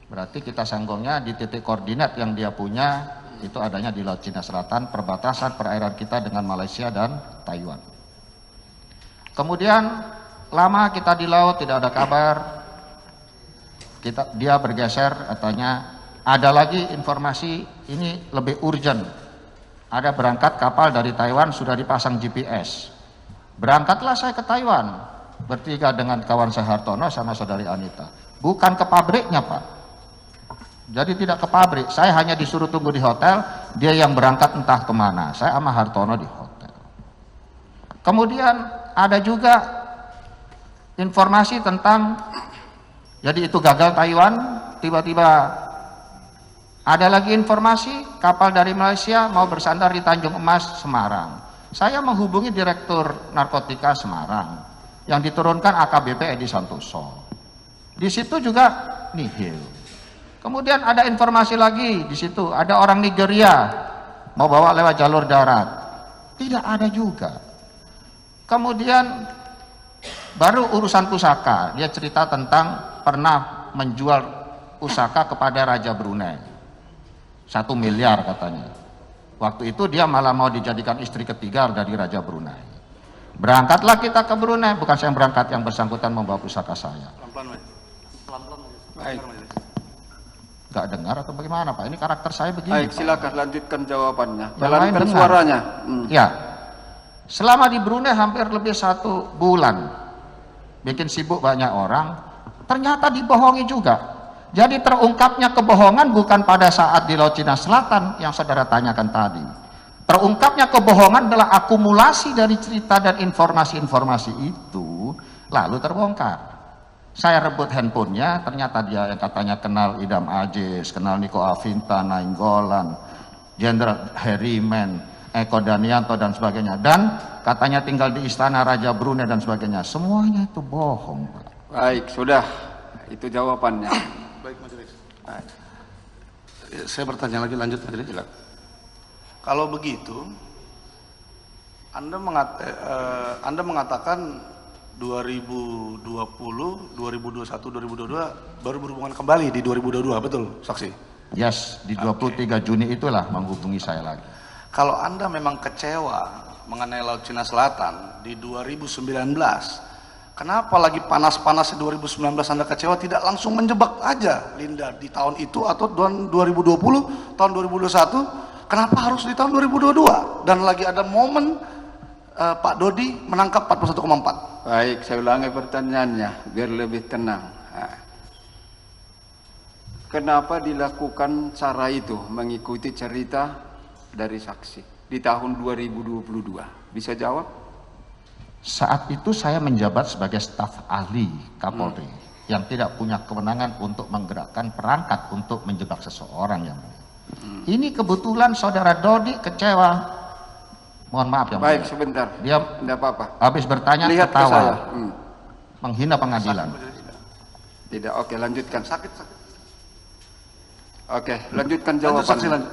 Berarti kita sanggungnya di titik koordinat yang dia punya itu adanya di Laut Cina Selatan, perbatasan perairan kita dengan Malaysia dan Taiwan. Kemudian lama kita di laut tidak ada kabar, dia bergeser katanya ada lagi informasi ini lebih urgent. Ada berangkat kapal dari Taiwan sudah dipasang GPS. Berangkatlah saya ke Taiwan bertiga dengan kawan saya Hartono sama saudari Anita. Bukan ke pabriknya, Pak. Jadi tidak ke pabrik, saya hanya disuruh tunggu di hotel, dia yang berangkat entah kemana, saya sama Hartono di hotel. Kemudian ada juga informasi tentang, jadi itu gagal Taiwan, tiba-tiba ada lagi informasi kapal dari Malaysia mau bersandar di Tanjung Emas, Semarang. Saya menghubungi Direktur Narkotika Semarang, yang diturunkan AKBP Edi Santoso. Di situ juga nihil. Kemudian ada informasi lagi di situ, ada orang Nigeria mau bawa lewat jalur darat. Tidak ada juga. Kemudian baru urusan pusaka, dia cerita tentang pernah menjual pusaka kepada Raja Brunei. 1 miliar katanya. Waktu itu dia malah mau dijadikan istri ketiga dari Raja Brunei. Berangkatlah kita ke Brunei, bukan saya yang berangkat, yang bersangkutan membawa pusaka saya. Pelan-pelan, pelan-pelan. Baik. Gak dengar atau bagaimana, Pak? Ini karakter saya begini. Baik, silakan lanjutkan jawabannya. Yang lain Jalankan dengar. suaranya. Ya, selama di Brunei hampir lebih 1 bulan, bikin sibuk banyak orang, ternyata dibohongi juga. Jadi terungkapnya kebohongan bukan pada saat di Laut Cina Selatan yang saudara tanyakan tadi. Terungkapnya kebohongan adalah akumulasi dari cerita dan informasi-informasi itu, lalu terbongkar. Saya rebut handphonenya, ternyata dia yang katanya kenal Idam Aziz, kenal Niko Afinta, Nainggolan, Jenderal Harriman, Eko Danianto dan sebagainya. Dan katanya tinggal di istana Raja Brunei dan sebagainya. Semuanya itu bohong, Pak. Baik, sudah. Itu jawabannya. Baik, Majelis. Saya bertanya lagi, lanjut Majelis. Kalau begitu, Anda mengatakan 2020, 2021, 2022 baru berhubungan kembali di 2022, betul saksi? Yes, di 23 Juni itulah menghubungi saya lagi. Kalau Anda memang kecewa mengenai Laut Cina Selatan di 2019, kenapa lagi panas-panasnya 2019 Anda kecewa, tidak langsung menjebak aja Linda di tahun itu atau tahun 2020, tahun 2021, kenapa harus di tahun 2022? Dan lagi ada momen Pak Dodi menangkap 41,4. Baik, saya ulangi pertanyaannya biar lebih tenang. Nah, kenapa dilakukan cara itu mengikuti cerita dari saksi di tahun 2022? Bisa jawab? Saat itu saya menjabat sebagai staf ahli Kapolri yang tidak punya kewenangan untuk menggerakkan perangkat untuk menjebak seseorang yang mulia. Ini kebetulan saudara Dodi kecewa. Mohon maaf yang Baik, mulia. sebentar. Dia Tidak apa-apa. habis bertanya Lihat ke ketawa, saya. menghina pengadilan. Tidak, oke, lanjutkan. Sakit. Oke, lanjutkan Lanjut, saksi, jawabannya. lanjut.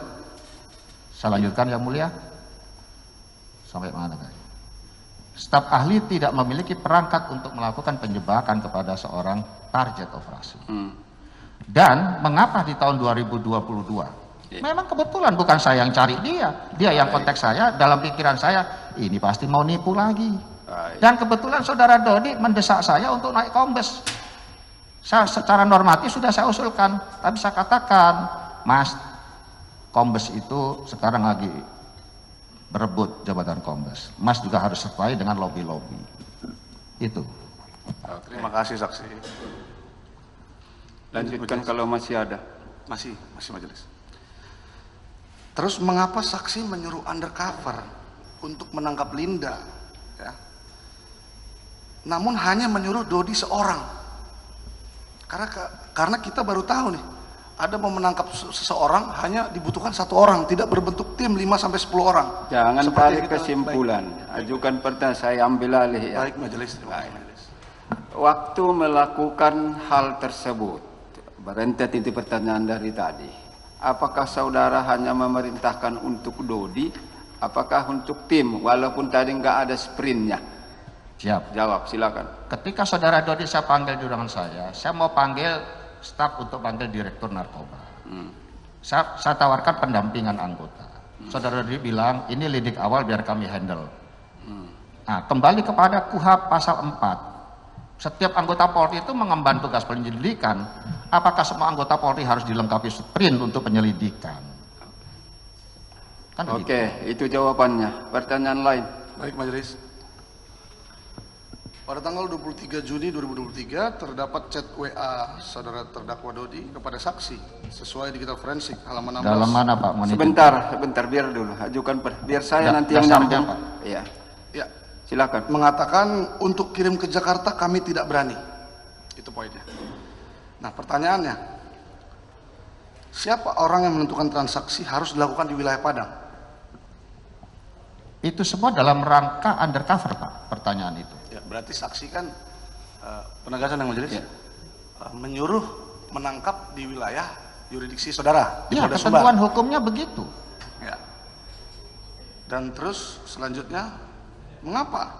Saya lanjutkan yang mulia. Sampai mana tadi? Staf ahli tidak memiliki perangkat untuk melakukan penjebakan kepada seorang target operasi. Dan mengapa di tahun 2022? Memang kebetulan bukan saya yang cari dia yang kontak saya. Dalam pikiran saya, ini pasti mau nipu lagi. Baik. Dan kebetulan saudara Dodi mendesak saya untuk naik kombes. Saya secara normatif sudah saya usulkan, tapi saya katakan, Mas, kombes itu sekarang lagi berebut jabatan kombes. Mas juga harus sesuai dengan lobby-lobby. Itu. Terima kasih saksi. Lanjutkan kalau masih ada. Masih majelis. Terus mengapa saksi menyuruh undercover untuk menangkap Linda? Ya. Namun hanya menyuruh Dodi seorang. Karena kita baru tahu nih, ada mau menangkap seseorang hanya dibutuhkan satu orang, tidak berbentuk tim 5-10 orang. Jangan Seperti tarik kita- kesimpulan. Ajukan pertanyaan, saya ambil alih ya. Baik majelis. Waktu melakukan hal tersebut, berentet itu pertanyaan dari tadi. Apakah saudara hanya memerintahkan untuk Dodi? Apakah untuk tim? Walaupun tadi nggak ada sprintnya. Siap. Jawab, silakan. Ketika saudara Dodi saya panggil di ruangan saya mau panggil staf untuk panggil direktur narkoba. Saya tawarkan pendampingan anggota. Saudara Dodi bilang, ini lidik awal biar kami handle. Nah, kembali kepada KUHP pasal 4. Setiap anggota Polri itu mengemban tugas penyelidikan. Apakah semua anggota Polri harus dilengkapi sprint untuk penyelidikan? Kan begitu. Oke, itu jawabannya. Pertanyaan lain. Baik majelis. Pada tanggal 23 Juni 2023 terdapat chat WA saudara terdakwa Dodi kepada saksi sesuai digital forensik halaman 16. Dalam mana Pak? Sebentar, biar dulu. Ajukan biar saya nanti yang dasarnya, nyambung. Pak. Iya, Ya, silakan. mengatakan untuk kirim ke Jakarta kami tidak berani. Itu poinnya. Nah, pertanyaannya, siapa orang yang menentukan transaksi harus dilakukan di wilayah Padang? Itu semua dalam rangka undercover Pak, pertanyaan itu. Ya, berarti saksi kan penegasan yang majelis menyuruh menangkap di wilayah yurisdiksi saudara di Ya, Polda Sumbar. ketentuan hukumnya begitu. Ya. Dan terus selanjutnya, mengapa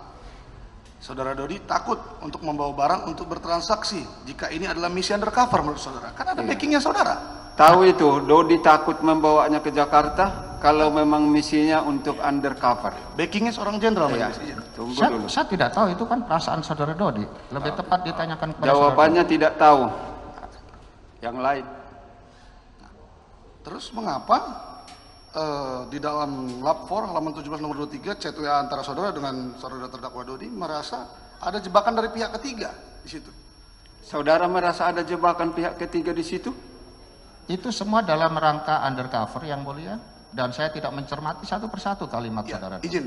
saudara Dodi takut untuk membawa barang untuk bertransaksi jika ini adalah misi undercover menurut saudara? Kan ada backingnya saudara. Tahu itu, Dodi takut membawanya ke Jakarta kalau memang misinya untuk undercover. Backingnya seorang jenderal. Ya, majelis. tunggu dulu. Saya tidak tahu, itu kan perasaan saudara Dodi. Lebih tepat ditanyakan kepada Jawabannya tidak tahu. Yang lain. Terus mengapa di dalam lap 4 halaman 17 nomor 23 chat WA antara saudara dengan saudara terdakwa Dodi merasa ada jebakan dari pihak ketiga di situ? Saudara merasa ada jebakan pihak ketiga di situ? Itu semua dalam rangka undercover yang mulia, dan saya tidak mencermati satu persatu kalimat Ya, saudara Dodi. izin.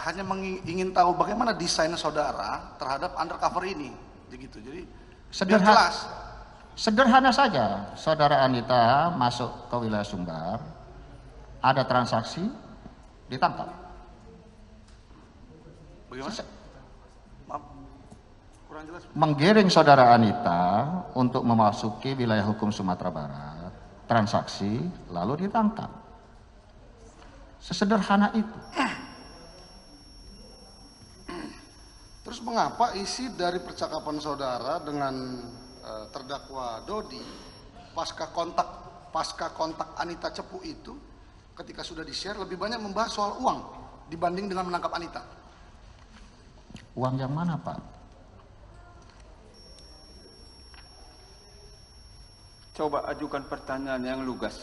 Hanya ingin tahu bagaimana desain saudara terhadap undercover ini, begitu. Jadi biar jelas. Sederhana saja, saudara Anita masuk ke wilayah Sumbar, ada transaksi, ditangkap. Bagaimana? Maaf, kurang jelas. Menggiring saudara Anita untuk memasuki wilayah hukum Sumatera Barat, transaksi, lalu ditangkap. Sesederhana itu. Terus mengapa isi dari percakapan saudara dengan terdakwa Dodi pasca kontak Anita Cepu itu ketika sudah di-share lebih banyak membahas soal uang dibanding dengan menangkap Anita? Uang yang mana Pak? Coba ajukan pertanyaan yang lugas.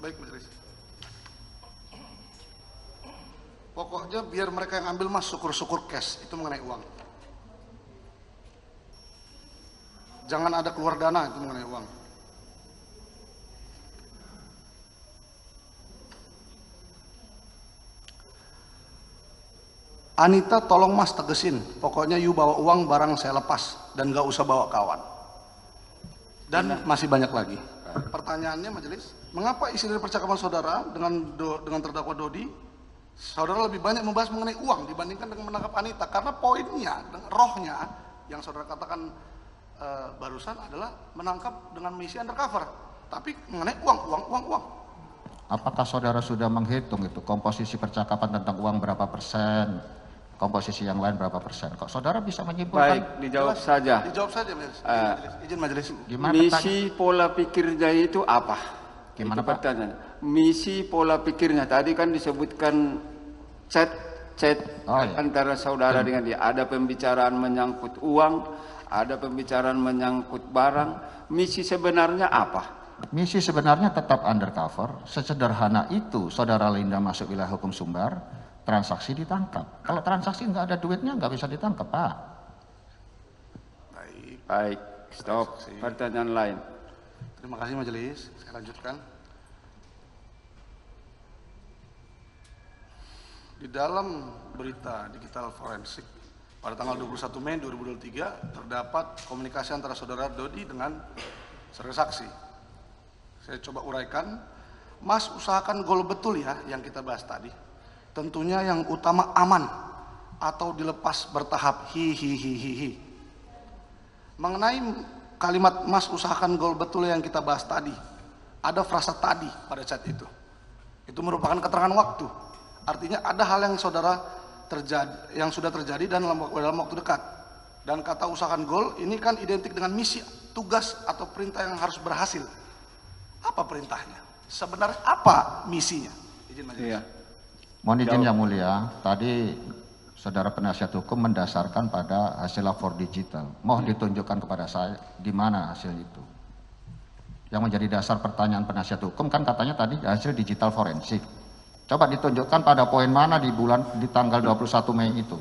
Baik, majelis. Pokoknya biar mereka yang ambil mas, syukur-syukur cash, itu mengenai uang. Jangan ada keluar dana, itu mengenai uang. Anita tolong mas tegesin, pokoknya you bawa uang barang saya lepas dan gak usah bawa kawan. Dan masih banyak lagi. Pertanyaannya majelis, mengapa isi dari percakapan saudara dengan terdakwa Dodi, saudara lebih banyak membahas mengenai uang dibandingkan dengan menangkap Anita? Karena poinnya, rohnya yang saudara katakan barusan adalah menangkap dengan misi undercover, tapi mengenai uang. Apakah saudara sudah menghitung itu komposisi percakapan tentang uang berapa persen, komposisi yang lain berapa persen? Kok saudara bisa menyimpulkan? Baik, dijawab saja. Dijawab saja, majelis. Izin majelis. Gimana Misi pola pikirnya itu apa? Gimana, Itu Pak? pertanyaan. Misi pola pikirnya tadi kan disebutkan chat Oh, iya. antara saudara dengan dia. Ada pembicaraan menyangkut uang, ada pembicaraan menyangkut barang. Misi sebenarnya apa? Misi sebenarnya tetap undercover. Sesederhana itu saudara Linda masuk wilayah hukum Sumbar, transaksi ditangkap. Kalau transaksi nggak ada duitnya nggak bisa ditangkap, Pak. Baik, stop. Pertanyaan lain. Terima kasih majelis. Saya lanjutkan. Di dalam berita digital forensik pada tanggal 21 Mei 2023 terdapat komunikasi antara saudara Dodi dengan saudara saksi. Saya coba uraikan. Mas usahakan gol betul ya yang kita bahas tadi. Tentunya yang utama aman atau dilepas bertahap. Hihihihihi. Mengenai kalimat mas usahakan gol betul yang kita bahas tadi, ada frasa tadi pada chat itu. Itu merupakan keterangan waktu. Artinya ada hal yang saudara terjadi, yang sudah terjadi dan dalam waktu dekat. Dan kata usahakan gol ini kan identik dengan misi, tugas atau perintah yang harus berhasil. Apa perintahnya? Sebenarnya apa misinya? Izin majelis. Iya. Mohon izin yang mulia, tadi saudara penasihat hukum mendasarkan pada hasil lapor digital. Mohon ditunjukkan kepada saya di mana hasil itu. Yang menjadi dasar pertanyaan penasihat hukum kan katanya tadi hasil digital forensik. Coba ditunjukkan pada poin mana di tanggal 21 Mei itu.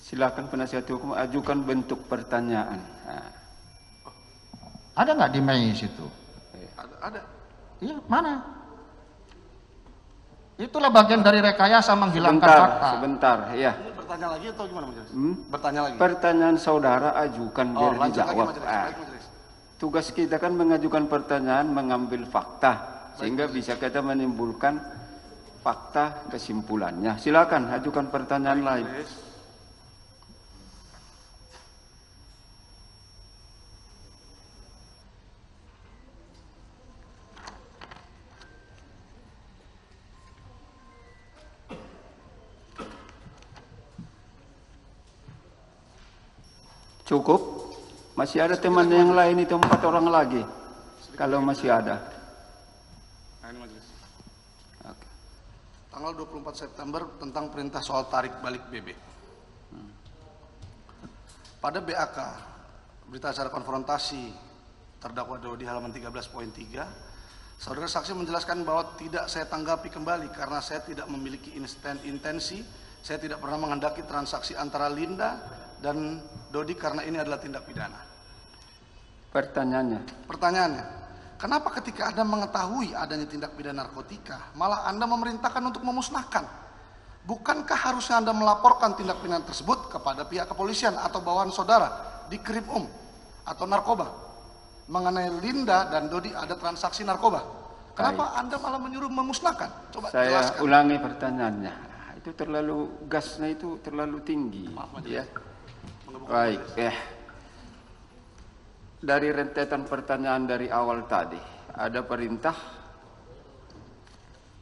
Silakan penasihat hukum ajukan bentuk pertanyaan. Nah. Ada nggak di Mei situ? Ada. Iya, mana? Itulah bagian dari rekayasa menghilangkan fakta. Sebentar, ya. Ini bertanya lagi atau gimana majelis? Bertanya lagi. Pertanyaan saudara ajukan biar lanjut lagi dijawab. majelis. Ah. Baik, majelis. Tugas kita kan mengajukan pertanyaan, mengambil fakta, sehingga bisa kita menimbulkan fakta kesimpulannya. Silakan ajukan pertanyaan lain. Majelis. Cukup? Masih ada teman yang lain itu 4 orang lagi. Kalau masih ada. Nah, ini majelis. Oke. Tanggal 24 September tentang perintah soal tarik balik BB. Pada BAK, berita acara konfrontasi terdakwa Dodi halaman 13.3, saudara saksi menjelaskan bahwa tidak saya tanggapi kembali karena saya tidak memiliki intensi, saya tidak pernah menghendaki transaksi antara Linda dan Dodi karena ini adalah tindak pidana. Pertanyaannya, kenapa ketika Anda mengetahui adanya tindak pidana narkotika, malah Anda memerintahkan untuk memusnahkan? Bukankah harusnya Anda melaporkan tindak pidana tersebut kepada pihak kepolisian atau bawahan saudara di Krim atau narkoba? Mengenai Linda dan Dodi ada transaksi narkoba. Kenapa Anda malah menyuruh memusnahkan? Coba Saya jelaskan. ulangi pertanyaannya. Itu terlalu, gasnya itu terlalu tinggi. Maaf, ya. Mengebuk Baik, majelis. Dari rentetan pertanyaan dari awal tadi, ada perintah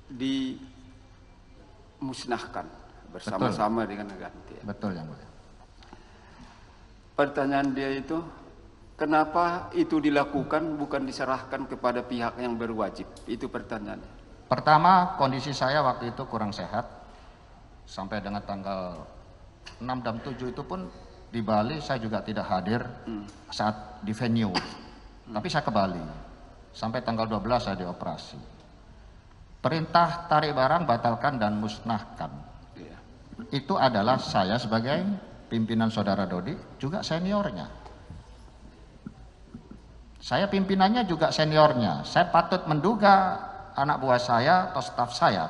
dimusnahkan bersama-sama dengan ganti. Betul yang mulia. Pertanyaan dia itu, kenapa itu dilakukan bukan diserahkan kepada pihak yang berwajib? Itu pertanyaannya. Pertama, kondisi saya waktu itu kurang sehat. Sampai dengan tanggal 6 dan 7 itu pun di Bali saya juga tidak hadir saat di venue. Tapi saya ke Bali. Sampai tanggal 12 saya dioperasi. Perintah tarik barang batalkan dan musnahkan. Iya. Itu adalah saya sebagai pimpinan saudara Dodi, juga seniornya. Saya pimpinannya juga seniornya. Saya patut menduga anak buah saya atau staf saya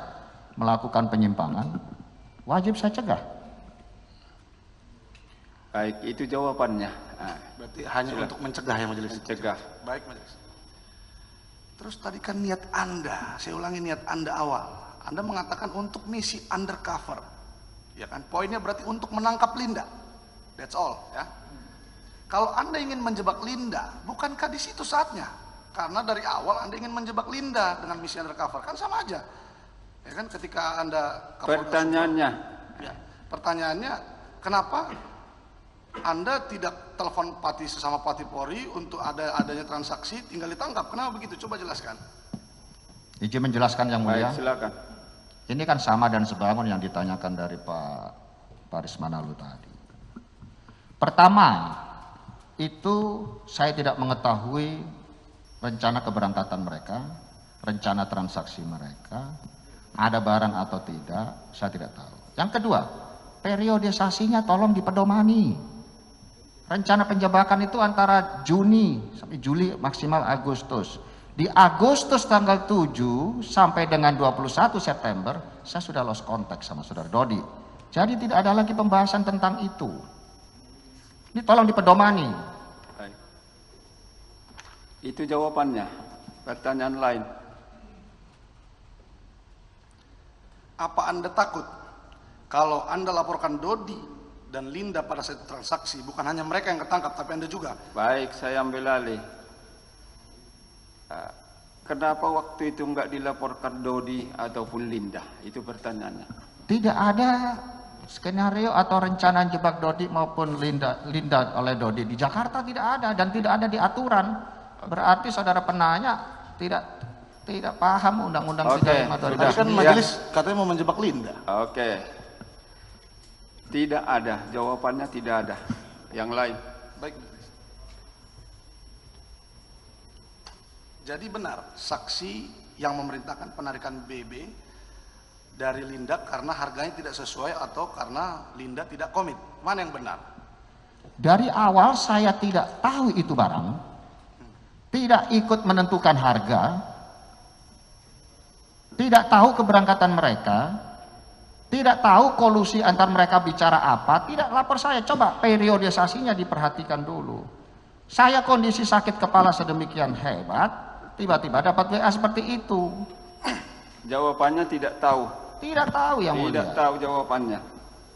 melakukan penyimpangan, wajib saya cegah. Baik, itu jawabannya. Nah, Berarti hanya untuk mencegah ya majelis. mencegah. Baik majelis. Terus tadi kan niat Anda, saya ulangi niat Anda awal. Anda mengatakan untuk misi undercover. Ya kan? Poinnya berarti untuk menangkap Linda. That's all, ya. Kalau Anda ingin menjebak Linda, bukankah di situ saatnya? Karena dari awal Anda ingin menjebak Linda dengan misi undercover, kan sama aja. Ya kan, ketika Anda Pertanyaannya, ya, pertanyaannya kenapa Anda tidak telepon Pati sesama Pati Polri untuk adanya transaksi tinggal ditangkap? Kenapa begitu? Coba jelaskan. Izin menjelaskan yang mulia. baik, silakan. Ini kan sama dan sebangun yang ditanyakan dari Pak Paris Manalu tadi. Pertama, itu saya tidak mengetahui rencana keberangkatan mereka, rencana transaksi mereka, ada barang atau tidak, saya tidak tahu. Yang kedua, periodisasinya tolong dipedomani. Rencana penjebakan itu antara Juni sampai Juli, maksimal Agustus. Di Agustus tanggal 7 sampai dengan 21 September, saya sudah lost contact sama saudara Dodi. Jadi tidak ada lagi pembahasan tentang itu. Ini tolong dipedomani. Baik. Itu jawabannya. Pertanyaan lain. Apa Anda takut kalau Anda laporkan Dodi dan Linda pada saat transaksi, bukan hanya mereka yang ketangkap, tapi Anda juga? Baik, saya ambil alih. Kenapa waktu itu enggak dilaporkan Dodi ataupun Linda? Itu pertanyaannya. Tidak ada skenario atau rencana jebak Dodi maupun Linda oleh Dodi di Jakarta, tidak ada dan tidak ada di aturan. Berarti saudara penanya tidak paham undang-undang 35 Tadi kan majelis katanya mau menjebak Linda. Oke. Tidak ada, jawabannya tidak ada. Yang lain. Baik. Jadi benar, saksi yang memerintahkan penarikan BB dari Linda karena harganya tidak sesuai atau karena Linda tidak komit. Mana yang benar? Dari awal saya tidak tahu itu barang, tidak ikut menentukan harga, tidak tahu keberangkatan mereka, tidak tahu kolusi antar mereka bicara apa, tidak lapor saya. Coba periodisasinya diperhatikan dulu. Saya kondisi sakit kepala sedemikian hebat, tiba-tiba dapat WA seperti itu. Jawabannya tidak tahu. Tidak tahu yang mulia. Tidak tahu jawabannya.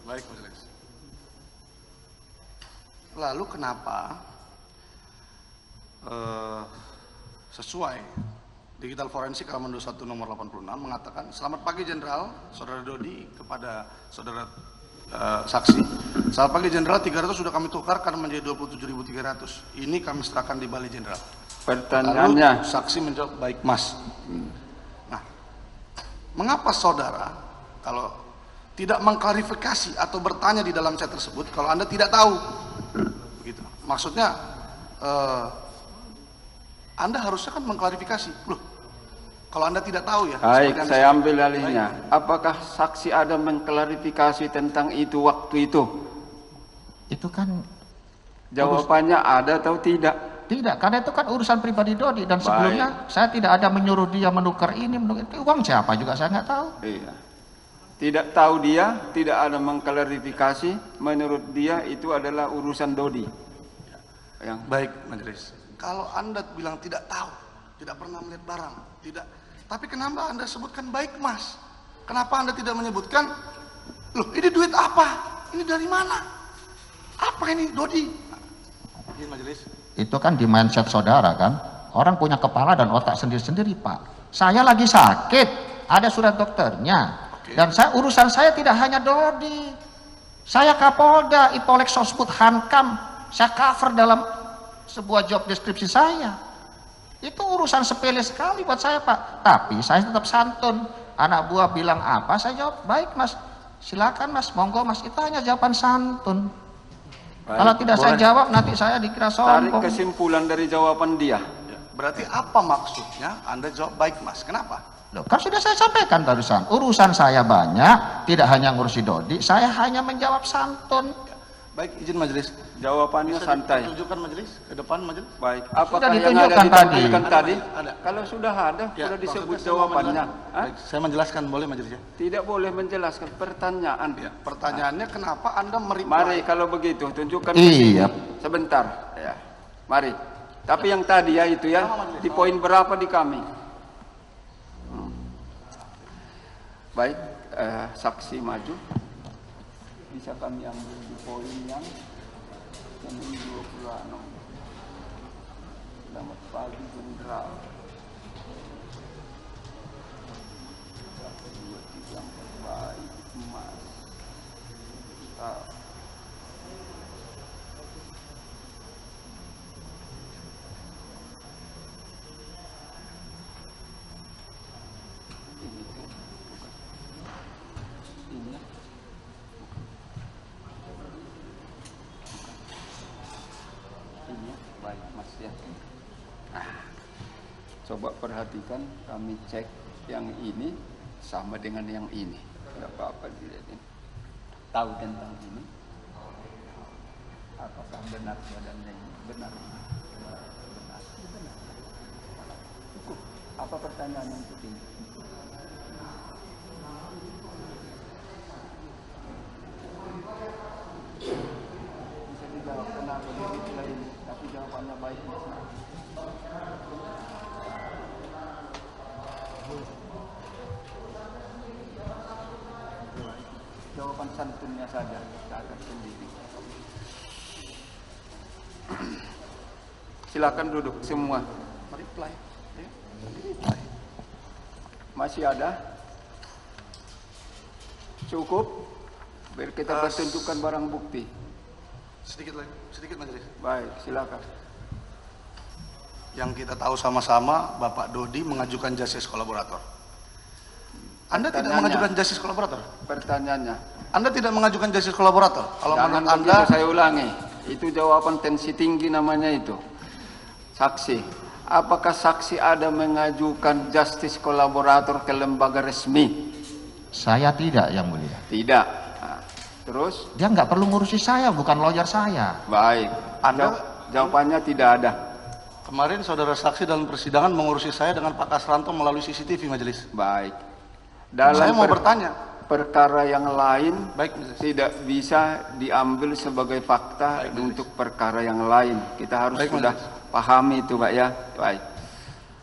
Baik, majelis. Lalu kenapa sesuai Digital Forensik halaman 21 nomor 86 mengatakan, selamat pagi Jenderal, Saudara Dodi kepada Saudara saksi. Selamat pagi Jenderal, 300 sudah kami tukarkan menjadi 27.300. Ini kami serahkan di Bali Jenderal. Pertanyaannya. Lalu saksi menjawab, baik Mas. Nah, mengapa saudara kalau tidak mengklarifikasi atau bertanya di dalam chat tersebut kalau Anda tidak tahu? Begitu. Maksudnya Anda harusnya kan mengklarifikasi. Loh, kalau Anda tidak tahu ya. Baik, saya ambil alihnya. Apakah saksi ada mengklarifikasi tentang itu waktu itu? Itu kan Jawabannya ada atau tidak? tidak, karena itu kan urusan pribadi Dodi dan sebelumnya saya tidak ada menyuruh dia menukar ini, menukar itu. Uang siapa juga saya nggak tahu. Iya. Tidak tahu dia, tidak ada mengklarifikasi. Menurut dia itu adalah urusan Dodi. Yang Baik, majelis. Kalau Anda bilang tidak tahu, tidak pernah melihat barang, tidak. Tapi kenapa Anda sebutkan baik Mas? Kenapa Anda tidak menyebutkan, loh ini duit apa? Ini dari mana? Apa ini Dodi? Ini majelis. Itu kan di mindset saudara kan. Orang punya kepala dan otak sendiri-sendiri Pak. Saya lagi sakit, ada surat dokternya. Dan urusan saya tidak hanya Dodi. Saya Kapolda, Ipolek Sosbud Hankam. Saya cover dalam sebuah job deskripsi saya. Itu urusan sepele sekali buat saya Pak. Tapi saya tetap santun. Anak buah bilang apa, saya jawab baik Mas. Silakan Mas, monggo Mas. Itu hanya jawaban santun. Kalau tidak saya boleh. jawab nanti saya dikira Tarik sombong. kesimpulan dari jawaban dia. Ya, berarti apa maksudnya Anda jawab baik Mas? Kenapa? Loh, kan sudah saya sampaikan barusan. Urusan saya banyak, tidak hanya ngurusi Dodi, saya hanya menjawab santun. Baik, izin majelis. Jawabannya santai. Tunjukkan majelis ke depan majelis. Baik, apakah Sudah yang ada ditunjukkan ditampilkan tadi. tadi? Ada. Kalau sudah ada, Ya, sudah disebut maksudnya saya mau jawabannya. menjelaskan. Hah? Baik, saya menjelaskan boleh majelis ya? Tidak boleh menjelaskan pertanyaan. Ya, pertanyaannya kenapa Anda mereply? Mari kalau begitu tunjukkan ke Iya. sini. Sebentar. Ya. Mari. Tapi yang tadi ya itu ya, di poin berapa di kami? Baik, saksi maju. Bisa kami ambil di poin yang 26. Selamat pagi Jenderal. 1, 2, 3, 4. Baik, Mas. Ini baik Mas ya. Coba perhatikan, kami cek yang ini sama dengan yang ini. Tidak apa-apa dilihatin. Tahu tentang ini? Apakah benar badannya ini? Benar. Benar. Benar. Cukup. Apa pertanyaan yang penting? Bisa dijawab kenapa dia ini, tapi jawabannya baik Mas. Jawaban santunnya saja, tak akan sendiri. Silakan duduk semua. Mereply. Ya, Masih ada? Cukup? Biar kita bertunjukkan barang bukti. sedikit lagi, sedikit majelis. Baik, silakan. Yang kita tahu sama-sama Bapak Dodi mengajukan justice kolaborator. Anda tidak Pertanyaannya. mengajukan justice kolaborator? Pertanyaannya. Anda tidak mengajukan justice kolaborator? Kalau Jangan menurut Anda, begitu, saya ulangi. Itu jawaban tensi tinggi namanya itu. Saksi. Apakah saksi ada mengajukan justice kolaborator ke lembaga resmi? Saya tidak, Yang Mulia. Tidak. Nah, terus? Dia nggak perlu ngurusi saya, bukan lawyer saya. Baik. Anda- Jawabannya tidak ada. kemarin saudara saksi dalam persidangan mengurusi saya dengan Pak Kasranto melalui CCTV majelis. Baik. Saya mau bertanya. Perkara yang lain Baik, majelis. tidak bisa diambil sebagai fakta untuk perkara yang lain. Kita harus Baik, sudah pahami itu, Pak ya. Baik.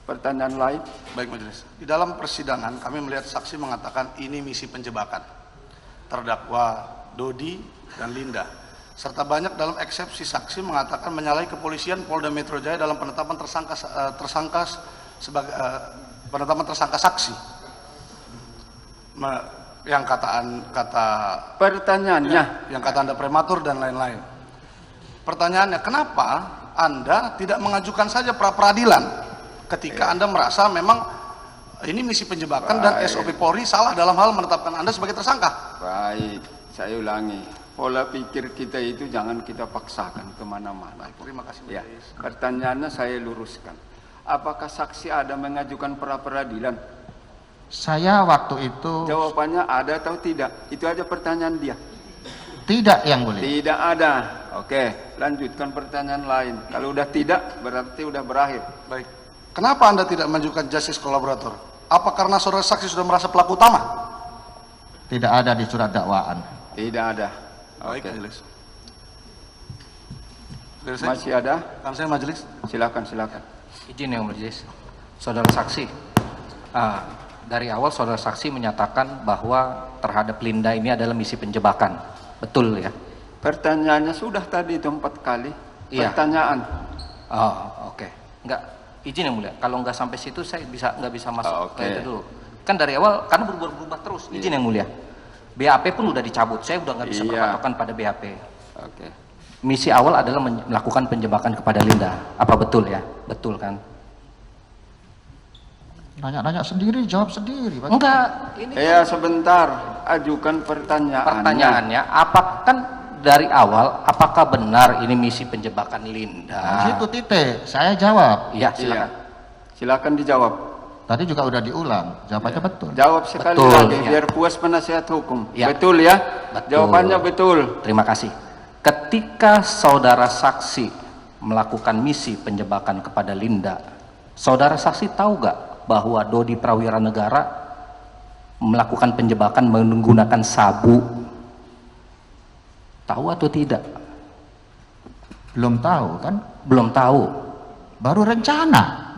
Pertanyaan lain? Baik majelis. Di dalam persidangan kami melihat saksi mengatakan ini misi penjebakan terdakwa Dodi dan Linda. Serta banyak dalam eksepsi saksi mengatakan menyalahi kepolisian Polda Metro Jaya dalam penetapan tersangka sebagai penetapan tersangka saksi. Yang kata Pertanyaannya, yang kata Anda prematur dan lain-lain. Pertanyaannya, kenapa Anda tidak mengajukan saja pra peradilan ketika Anda merasa memang ini misi penjebakan dan SOP Polri salah dalam hal menetapkan Anda sebagai tersangka? baik, saya ulangi. Pola pikir kita itu jangan kita paksakan kemana-mana. Terima kasih Ya, majelis. pertanyaannya saya luruskan. Apakah saksi ada mengajukan pra peradilan? Saya waktu itu Jawabannya ada atau tidak? Itu aja pertanyaan dia. tidak, Yang Mulia. Tidak ada. Oke, lanjutkan pertanyaan lain. Kalau udah tidak, berarti udah berakhir. Baik. Kenapa Anda tidak mengajukan justice kolaborator? Apa karena saudara saksi sudah merasa pelaku utama? Tidak ada di surat dakwaan. Tidak ada. Baik, Oke. majelis. Dari saya, Masih ada? kan saya majelis. Silakan. Izin yang majelis, saudara saksi. Dari awal saudara saksi menyatakan bahwa terhadap Linda ini adalah misi penjebakan, betul ya? Pertanyaannya sudah tadi itu 4 kali. Iya. Pertanyaan. Oh, oke. Enggak, izin yang mulia. Kalau nggak sampai situ saya nggak bisa masuk Oke. ke itu dulu. Kan dari awal karena berubah terus. Izin yang mulia. BAP pun udah dicabut. Saya udah nggak bisa Iya. berpatokan pada BAP. Oke. Misi awal adalah melakukan penjebakan kepada Linda. Apa betul ya? Betul kan? Nanya-nanya sendiri, jawab sendiri. Pak. Enggak. Ini Ya sebentar, ajukan pertanyaannya. pertanyaannya apa kan dari awal, apakah benar ini misi penjebakan Linda? Situ titik, saya jawab. Iya, silakan. Silakan dijawab. Tadi juga udah diulang, jawabannya betul. Jawab sekali Betul, lagi ya. biar puas penasihat hukum. Ya. Betul ya? Betul. Jawabannya betul. Terima kasih. Ketika saudara saksi melakukan misi penjebakan kepada Linda, saudara saksi tahu gak bahwa Dodi Prawira Negara melakukan penjebakan menggunakan sabu? Tahu atau tidak? Belum tahu kan? Belum tahu. Baru rencana.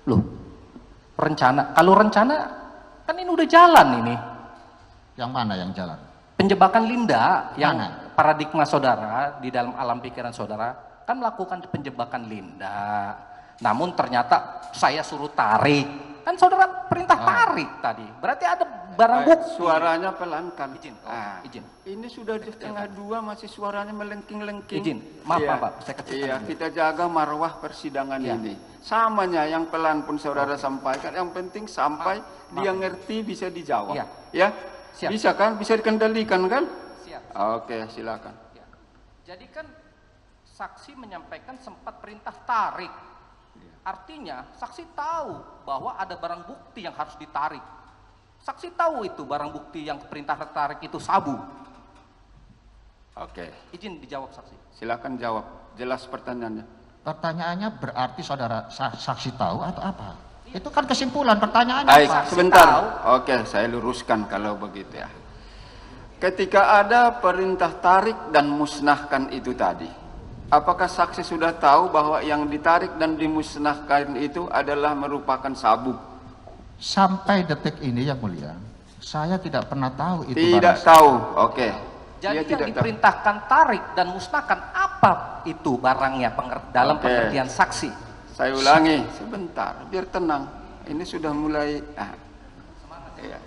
Loh, rencana. Kalau rencana kan ini udah jalan ini. Yang mana yang jalan? Penjebakan Linda yang Mana? paradigma saudara di dalam alam pikiran saudara kan melakukan penjebakan Linda. Namun ternyata saya suruh tarik. Kan saudara perintah tarik tadi. Berarti ada barang bukti. Suaranya pelan kan. Izin, izin. Ini sudah di setengah dua masih suaranya melengking-lengking. Izin, maaf, Iya. Pak, saya kecilkan Iya, dulu. kita jaga marwah persidangan Iya. ini. Samanya yang pelan pun saudara sampaikan. Yang penting sampai dia ngerti bisa dijawab. Iya. Ya, Siap. bisa kan? Bisa dikendalikan kan? Siap. Oke, silakan. Ya. Jadi kan saksi menyampaikan sempat perintah tarik. Artinya saksi tahu bahwa ada barang bukti yang harus ditarik. Saksi tahu itu barang bukti yang perintah tarik itu sabu. Oke, Izin dijawab saksi. silakan jawab. Jelas pertanyaannya. Pertanyaannya berarti saudara saksi tahu atau apa? Itu kan kesimpulan pertanyaannya Baik, apa? sebentar. tahu. Oke, saya luruskan kalau begitu ya. Ketika ada perintah tarik dan musnahkan itu tadi, apakah saksi sudah tahu bahwa yang ditarik dan dimusnahkan itu adalah merupakan sabu? Sampai detik ini yang mulia, saya tidak pernah tahu itu Tidak barang. tahu. Oke. Jadi Dia yang tidak tahu. diperintahkan tarik dan musnahkan apa itu barangnya dalam Oke. pengertian saksi? Saya ulangi sebentar, biar tenang. Ini sudah mulai. Iya.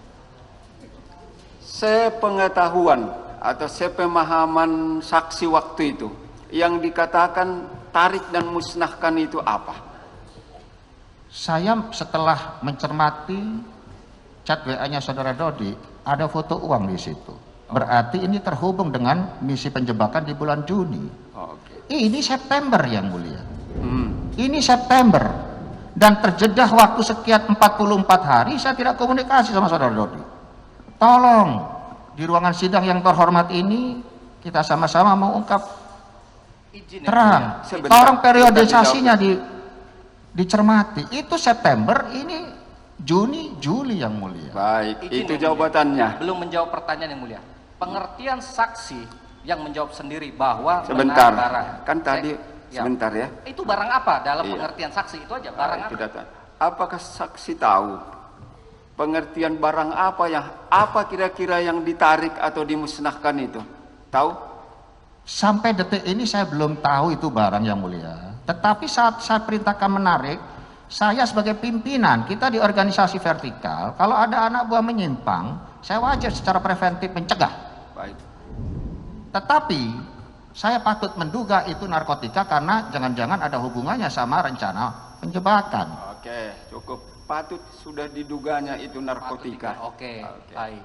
Sepengetahuan atau sepemahaman saksi waktu itu, yang dikatakan tarik dan musnahkan itu apa? Saya setelah mencermati chat WA-nya saudara Dodi, ada foto uang di situ. Berarti ini terhubung dengan misi penjebakan di bulan Juni. Oke. Ini September yang mulia. Hmm. Ini September. Dan terjedah waktu sekian 44 hari saya tidak komunikasi sama saudara Dodi. Tolong di ruangan sidang yang terhormat ini kita sama-sama mengungkap Izin ya, terang. Sebentar. Tolong periodisasinya dicermati. Itu September, ini Juni, Juli yang mulia. Baik, Izin itu yang mulia. jawabannya. Belum menjawab pertanyaan yang mulia. Pengertian saksi yang menjawab sendiri bahwa Sebentar, benar barang. kan tadi sebentar ya. Itu barang apa dalam Iya. pengertian saksi itu aja barang apa? Tidak tahu. Apakah saksi tahu pengertian barang apa kira-kira yang ditarik atau dimusnahkan itu? Tahu? Sampai detik ini saya belum tahu itu barang yang mulia. Tetapi saat saya perintahkan menarik, saya sebagai pimpinan, kita di organisasi vertikal, kalau ada anak buah menyimpang, saya wajib secara preventif mencegah. Baik. Tetapi saya patut menduga itu narkotika karena jangan-jangan ada hubungannya sama rencana penjebakan. Oke, cukup. Patut sudah diduganya itu narkotika. Oke, baik.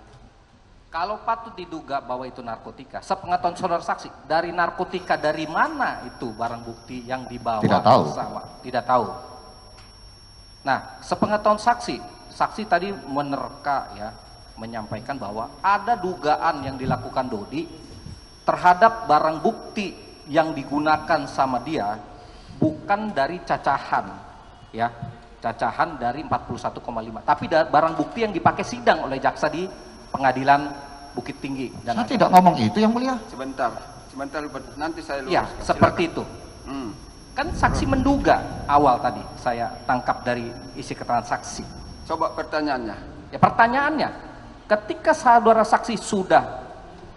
Kalau patut diduga bahwa itu narkotika, sepengetahuan saudara saksi, dari narkotika dari mana itu barang bukti yang dibawa? Tidak tahu. Bersama? Tidak tahu. Nah, sepengetahuan saksi, saksi tadi menerka ya, menyampaikan bahwa ada dugaan yang dilakukan Dodi terhadap barang bukti yang digunakan sama dia bukan dari cacahan, ya, cacahan dari 41,5, tapi barang bukti yang dipakai sidang oleh jaksa di pengadilan Bukit Tinggi. Saya tidak ngomong itu yang mulia. Sebentar, nanti saya luruskan. Ya, seperti itu. Hmm. Kan saksi menduga awal tadi saya tangkap dari isi keterangan saksi. Coba pertanyaannya. Ya, pertanyaannya, ketika saudara saksi sudah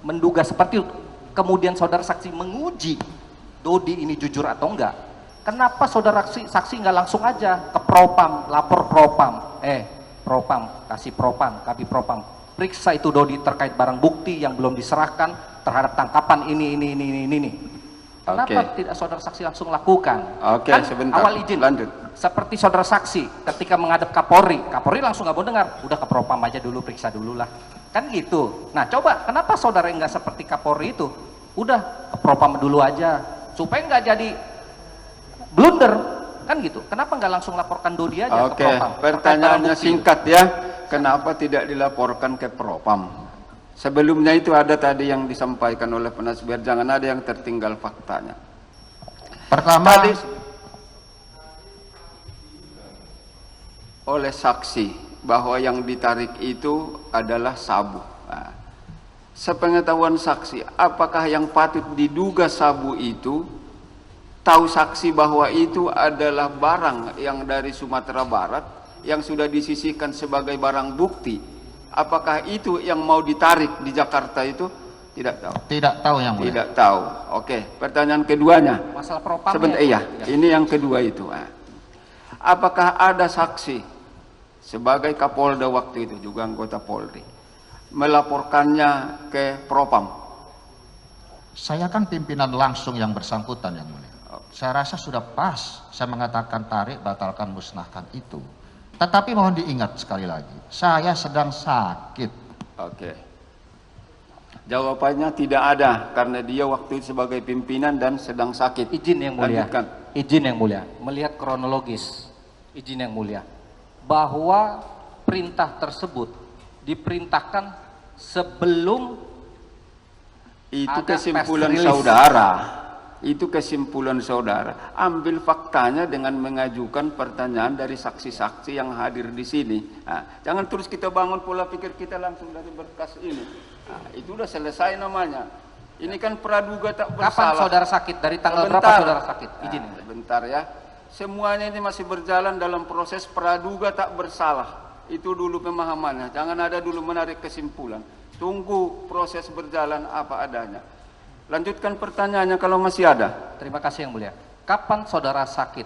menduga seperti itu, kemudian saudara saksi menguji Dodi ini jujur atau enggak, kenapa saudara saksi nggak langsung aja ke Propam, lapor Propam, Propam, kasih Propam, Kabid Propam, periksa itu Dodi terkait barang bukti yang belum diserahkan terhadap tangkapan ini. Kenapa tidak saudara saksi langsung lakukan? Oke, Kan sebentar. awal izin. Lanjut. Seperti saudara saksi ketika menghadap Kapolri langsung nggak mau dengar, udah ke Propam aja dulu, periksa dulu lah, kan gitu. Nah, coba kenapa saudara nggak seperti Kapolri itu Udah ke propam dulu aja supaya nggak jadi blunder kan gitu. Kenapa nggak langsung laporkan Dodi aja ke Oke, propam? pertanyaannya singkat ya. Kenapa tidak dilaporkan ke propam? Sebelumnya itu ada tadi yang disampaikan oleh penasihat, biar jangan ada yang tertinggal faktanya. Pertama, Tadi oleh saksi bahwa yang ditarik itu adalah sabu. Nah, sepengetahuan saksi, apakah yang patut diduga sabu itu, tahu saksi bahwa itu adalah barang yang dari Sumatera Barat yang sudah disisihkan sebagai barang bukti? Apakah itu yang mau ditarik di Jakarta itu? Tidak tahu. tidak tahu yang mulia. Tidak tahu. Oke, pertanyaan keduanya. Masalah propamnya. Sebentar, iya. Ini yang kedua itu. Apakah ada saksi sebagai Kapolda waktu itu, juga anggota Polri, melaporkannya ke propam? Saya kan pimpinan langsung yang bersangkutan yang mulia. Saya rasa sudah pas saya mengatakan tarik, batalkan, musnahkan itu. Tetapi mohon diingat sekali lagi, saya sedang sakit. Oke. Jawabannya tidak ada, karena dia waktu itu sebagai pimpinan dan sedang sakit. Izin yang mulia. Lanjutkan. Izin yang mulia. Melihat kronologis, izin yang mulia, bahwa perintah tersebut diperintahkan sebelum Itu ada kesimpulan press release. saudara. Itu kesimpulan saudara. Ambil faktanya dengan mengajukan pertanyaan dari saksi-saksi yang hadir di sini. Nah, jangan terus kita bangun pola pikir kita langsung dari berkas ini. Nah, itu udah selesai namanya. Ini kan praduga tak bersalah. Kapan saudara sakit? Dari tanggal berapa Sebentar. saudara sakit? Izin. Nah, sebentar ya. Semuanya ini masih berjalan dalam proses praduga tak bersalah. Itu dulu pemahamannya. Jangan ada dulu menarik kesimpulan. Tunggu proses berjalan apa adanya. Lanjutkan pertanyaannya kalau masih ada. Terima kasih yang mulia. Kapan saudara sakit?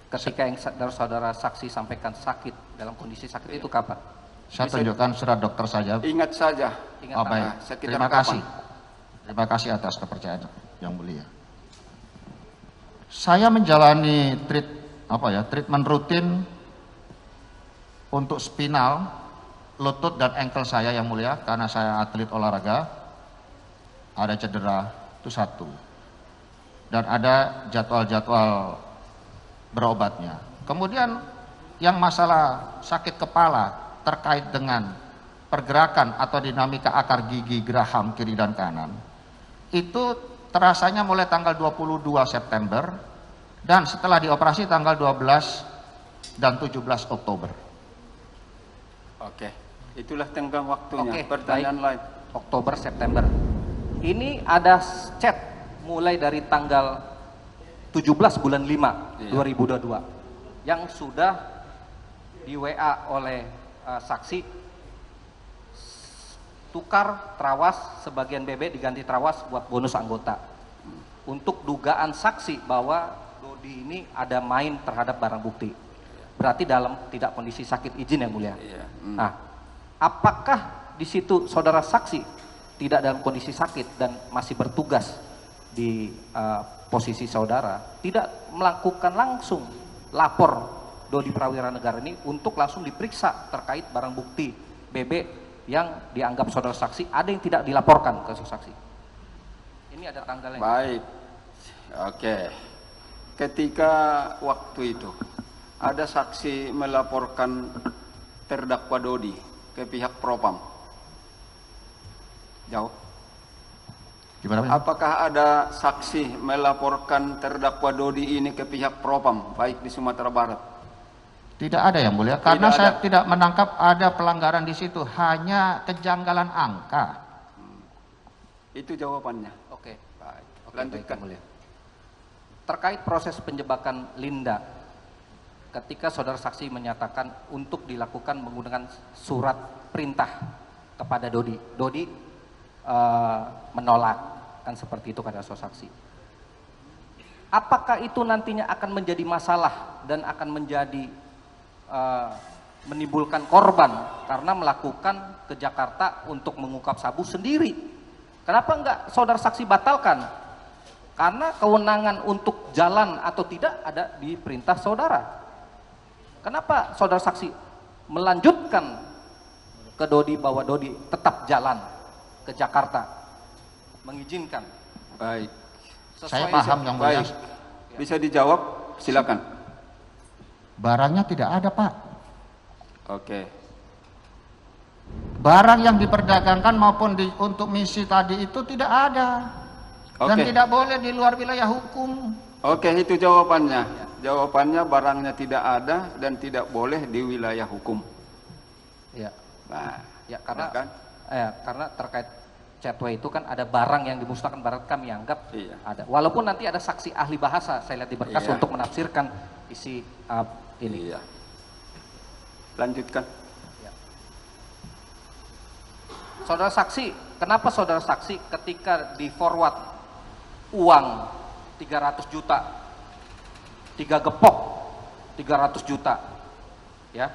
Ketika yang saudara saksi sampaikan sakit, dalam kondisi sakit itu kapan? Saya tunjukkan surat dokter saja. Ingat saja. Ingat Oh, baik. Nah, sekitar Terima kapan? kasih. Terima kasih atas kepercayaan yang mulia. Saya menjalani treatment rutin untuk spinal, lutut dan ankle saya yang mulia, karena saya atlet olahraga. Ada cedera, itu satu. Dan ada jadwal-jadwal berobatnya. Kemudian yang masalah sakit kepala terkait dengan pergerakan atau dinamika akar gigi geraham kiri dan kanan, itu terasanya mulai tanggal 22 September dan setelah dioperasi tanggal 12 dan 17 Oktober. Oke. Itulah tenggang waktunya. Oke, Pertanyaan baik. lain. Oktober, September. Ini ada chat mulai dari tanggal 17 bulan 5 Iya. 2022 yang sudah di WA oleh saksi, tukar trawas, sebagian bebek diganti trawas buat bonus anggota. Untuk dugaan saksi bahwa Dodi ini ada main terhadap barang bukti. Berarti dalam tidak kondisi sakit, izin yang mulia. Iya. Nah, apakah di situ saudara saksi tidak dalam kondisi sakit dan masih bertugas di posisi saudara, tidak melakukan langsung lapor Dodi Prawira Negara ini untuk langsung diperiksa terkait barang bukti BB yang dianggap saudara saksi ada yang tidak dilaporkan ke saksi? Ini ada tanggalnya. Baik. Oke. Ketika waktu itu ada saksi melaporkan terdakwa Dodi ke pihak propam. Jawab. Gimana Pak? Apakah ada saksi melaporkan terdakwa Dodi ini ke pihak propam, baik di Sumatera Barat? Tidak ada yang mulia, karena Tidak saya ada. tidak menangkap ada pelanggaran di situ, hanya kejanggalan angka. Itu jawabannya. Oke. Baik. Oke, Lanjutkan. baik, yang mulia. Terkait proses penjebakan Linda, ketika saudara saksi menyatakan untuk dilakukan menggunakan surat perintah kepada Dodi, Dodi menolak, kan seperti itu kata saudara saksi. Apakah itu nantinya akan menjadi masalah dan akan menjadi menimbulkan korban karena melakukan ke Jakarta untuk mengungkap sabu sendiri? Kenapa enggak saudara saksi batalkan? Karena kewenangan untuk jalan atau tidak ada di perintah saudara. Kenapa saudara saksi melanjutkan ke Dodi bahwa Dodi tetap jalan ke Jakarta mengizinkan. Baik. Saya Sesuai paham yang mulia. Baik. Bisa dijawab? Silakan. Barangnya tidak ada, Pak. Oke. Barang yang diperdagangkan maupun untuk misi tadi itu tidak ada. Dan Oke. tidak boleh di luar wilayah hukum. Oke, itu jawabannya. Jawabannya barangnya tidak ada dan tidak boleh di wilayah hukum. Ya, Nah, ya karena kan? karena terkait chatway itu kan ada barang yang dimusnahkan, barang kami anggap Iya. ada. Walaupun nanti ada saksi ahli bahasa saya lihat di berkas Iya. untuk menafsirkan isi ini. Iya. Lanjutkan. Saudara saksi, kenapa saudara saksi ketika di forward uang 300 juta, 3 gepok 300 juta, ya,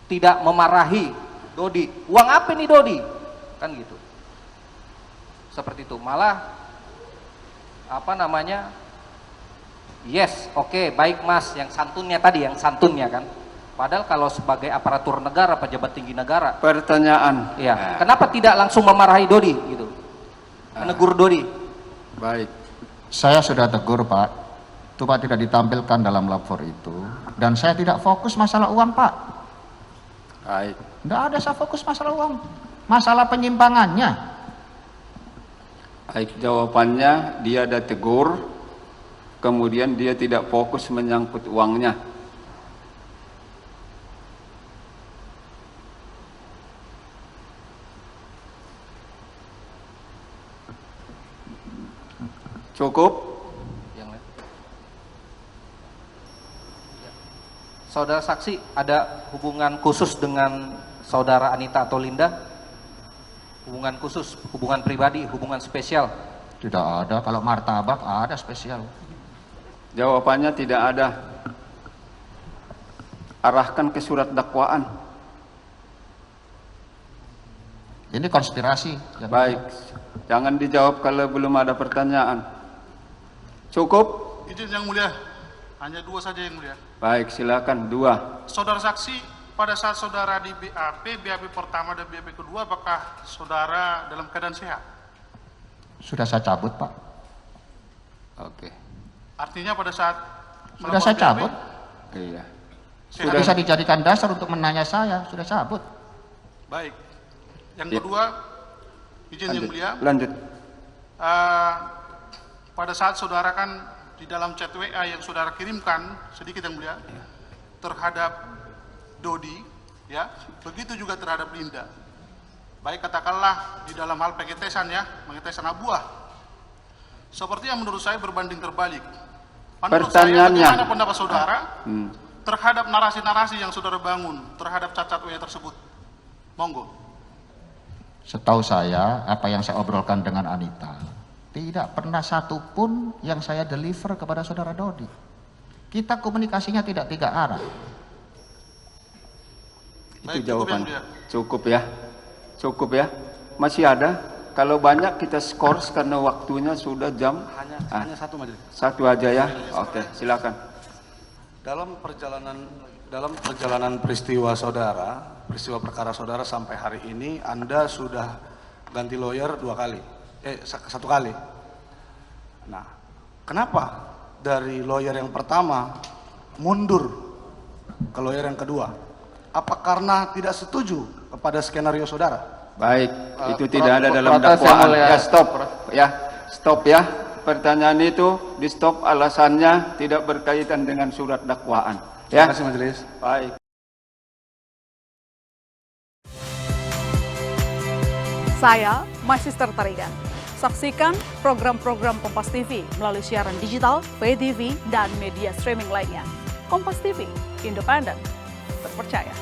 tidak memarahi Dodi, uang apa nih Dodi? Kan gitu. Seperti itu, malah apa namanya, yes, oke, baik mas, yang santunnya tadi, yang santunnya kan. Padahal kalau sebagai aparatur negara, pejabat tinggi negara, Pertanyaan. ya, kenapa tidak langsung memarahi Dodi gitu, menegur Dodi? Baik. Saya sudah tegur, Pak. Itu Pak tidak ditampilkan dalam lapor itu. Dan saya tidak fokus masalah uang, Pak. Baik. Tidak ada saya fokus masalah uang. Masalah penyimpangannya. Baik, jawabannya dia ada tegur, kemudian dia tidak fokus menyangkut uangnya. Cukup? Yang lain. Ya. Saudara saksi, ada hubungan khusus dengan saudara Anita atau Linda? Hubungan khusus, hubungan pribadi, hubungan spesial? Tidak ada. Kalau martabak ada spesial. Jawabannya tidak ada. Arahkan ke surat dakwaan. Ini konspirasi. Baik, jangan dijawab kalau belum ada pertanyaan. Cukup? Izin yang mulia, hanya 2 saja yang mulia. Baik, silakan 2. Saudara saksi, pada saat saudara di BAP pertama dan BAP kedua, apakah saudara dalam keadaan sehat? Sudah saya cabut, Pak. Oke. Artinya pada saat Sudah saya melakukan BAP, cabut. Iya. sehat? Sudah bisa dijadikan dasar untuk menanya saya. Sudah cabut. Baik. Yang Ya. kedua, izin yang Lanjut. mulia, Lanjut. pada saat saudara kan di dalam chat WA yang saudara kirimkan, sedikit yang mulia, terhadap Dodi, ya, begitu juga terhadap Linda. Baik katakanlah di dalam hal pengetesan ya, pengetesan abuah. Seperti yang menurut saya berbanding terbalik. Menurut saya, Pertanyaannya. bagaimana pendapat saudara Hmm. terhadap narasi-narasi yang saudara bangun terhadap cacat WA tersebut? Monggo. Setahu saya, apa yang saya obrolkan dengan Anita, tidak pernah satupun yang saya deliver kepada saudara Dodi. Kita komunikasinya tidak 3 arah. Itu Baik, cukup jawaban. yang mulia. Cukup ya. Cukup ya. Masih ada? Kalau banyak kita skors karena waktunya sudah jam. Hanya satu majelis. Satu aja ya. Oke, silakan. Dalam perjalanan peristiwa saudara, peristiwa perkara saudara sampai hari ini, Anda sudah ganti lawyer 2 kali, 1 kali. Nah, kenapa dari lawyer yang pertama mundur ke lawyer yang kedua? Apa karena tidak setuju kepada skenario saudara? Baik, itu tidak ada dalam protes yang dakwaan. mulia. Ya, stop. Ya, stop ya. Pertanyaan itu di stop, alasannya tidak berkaitan dengan surat dakwaan. Ya. Terima kasih majelis. Baik. Saya, Magister Tarigan. Saksikan program-program Kompas TV melalui siaran digital, pay TV, dan media streaming lainnya. Kompas TV, independen, terpercaya.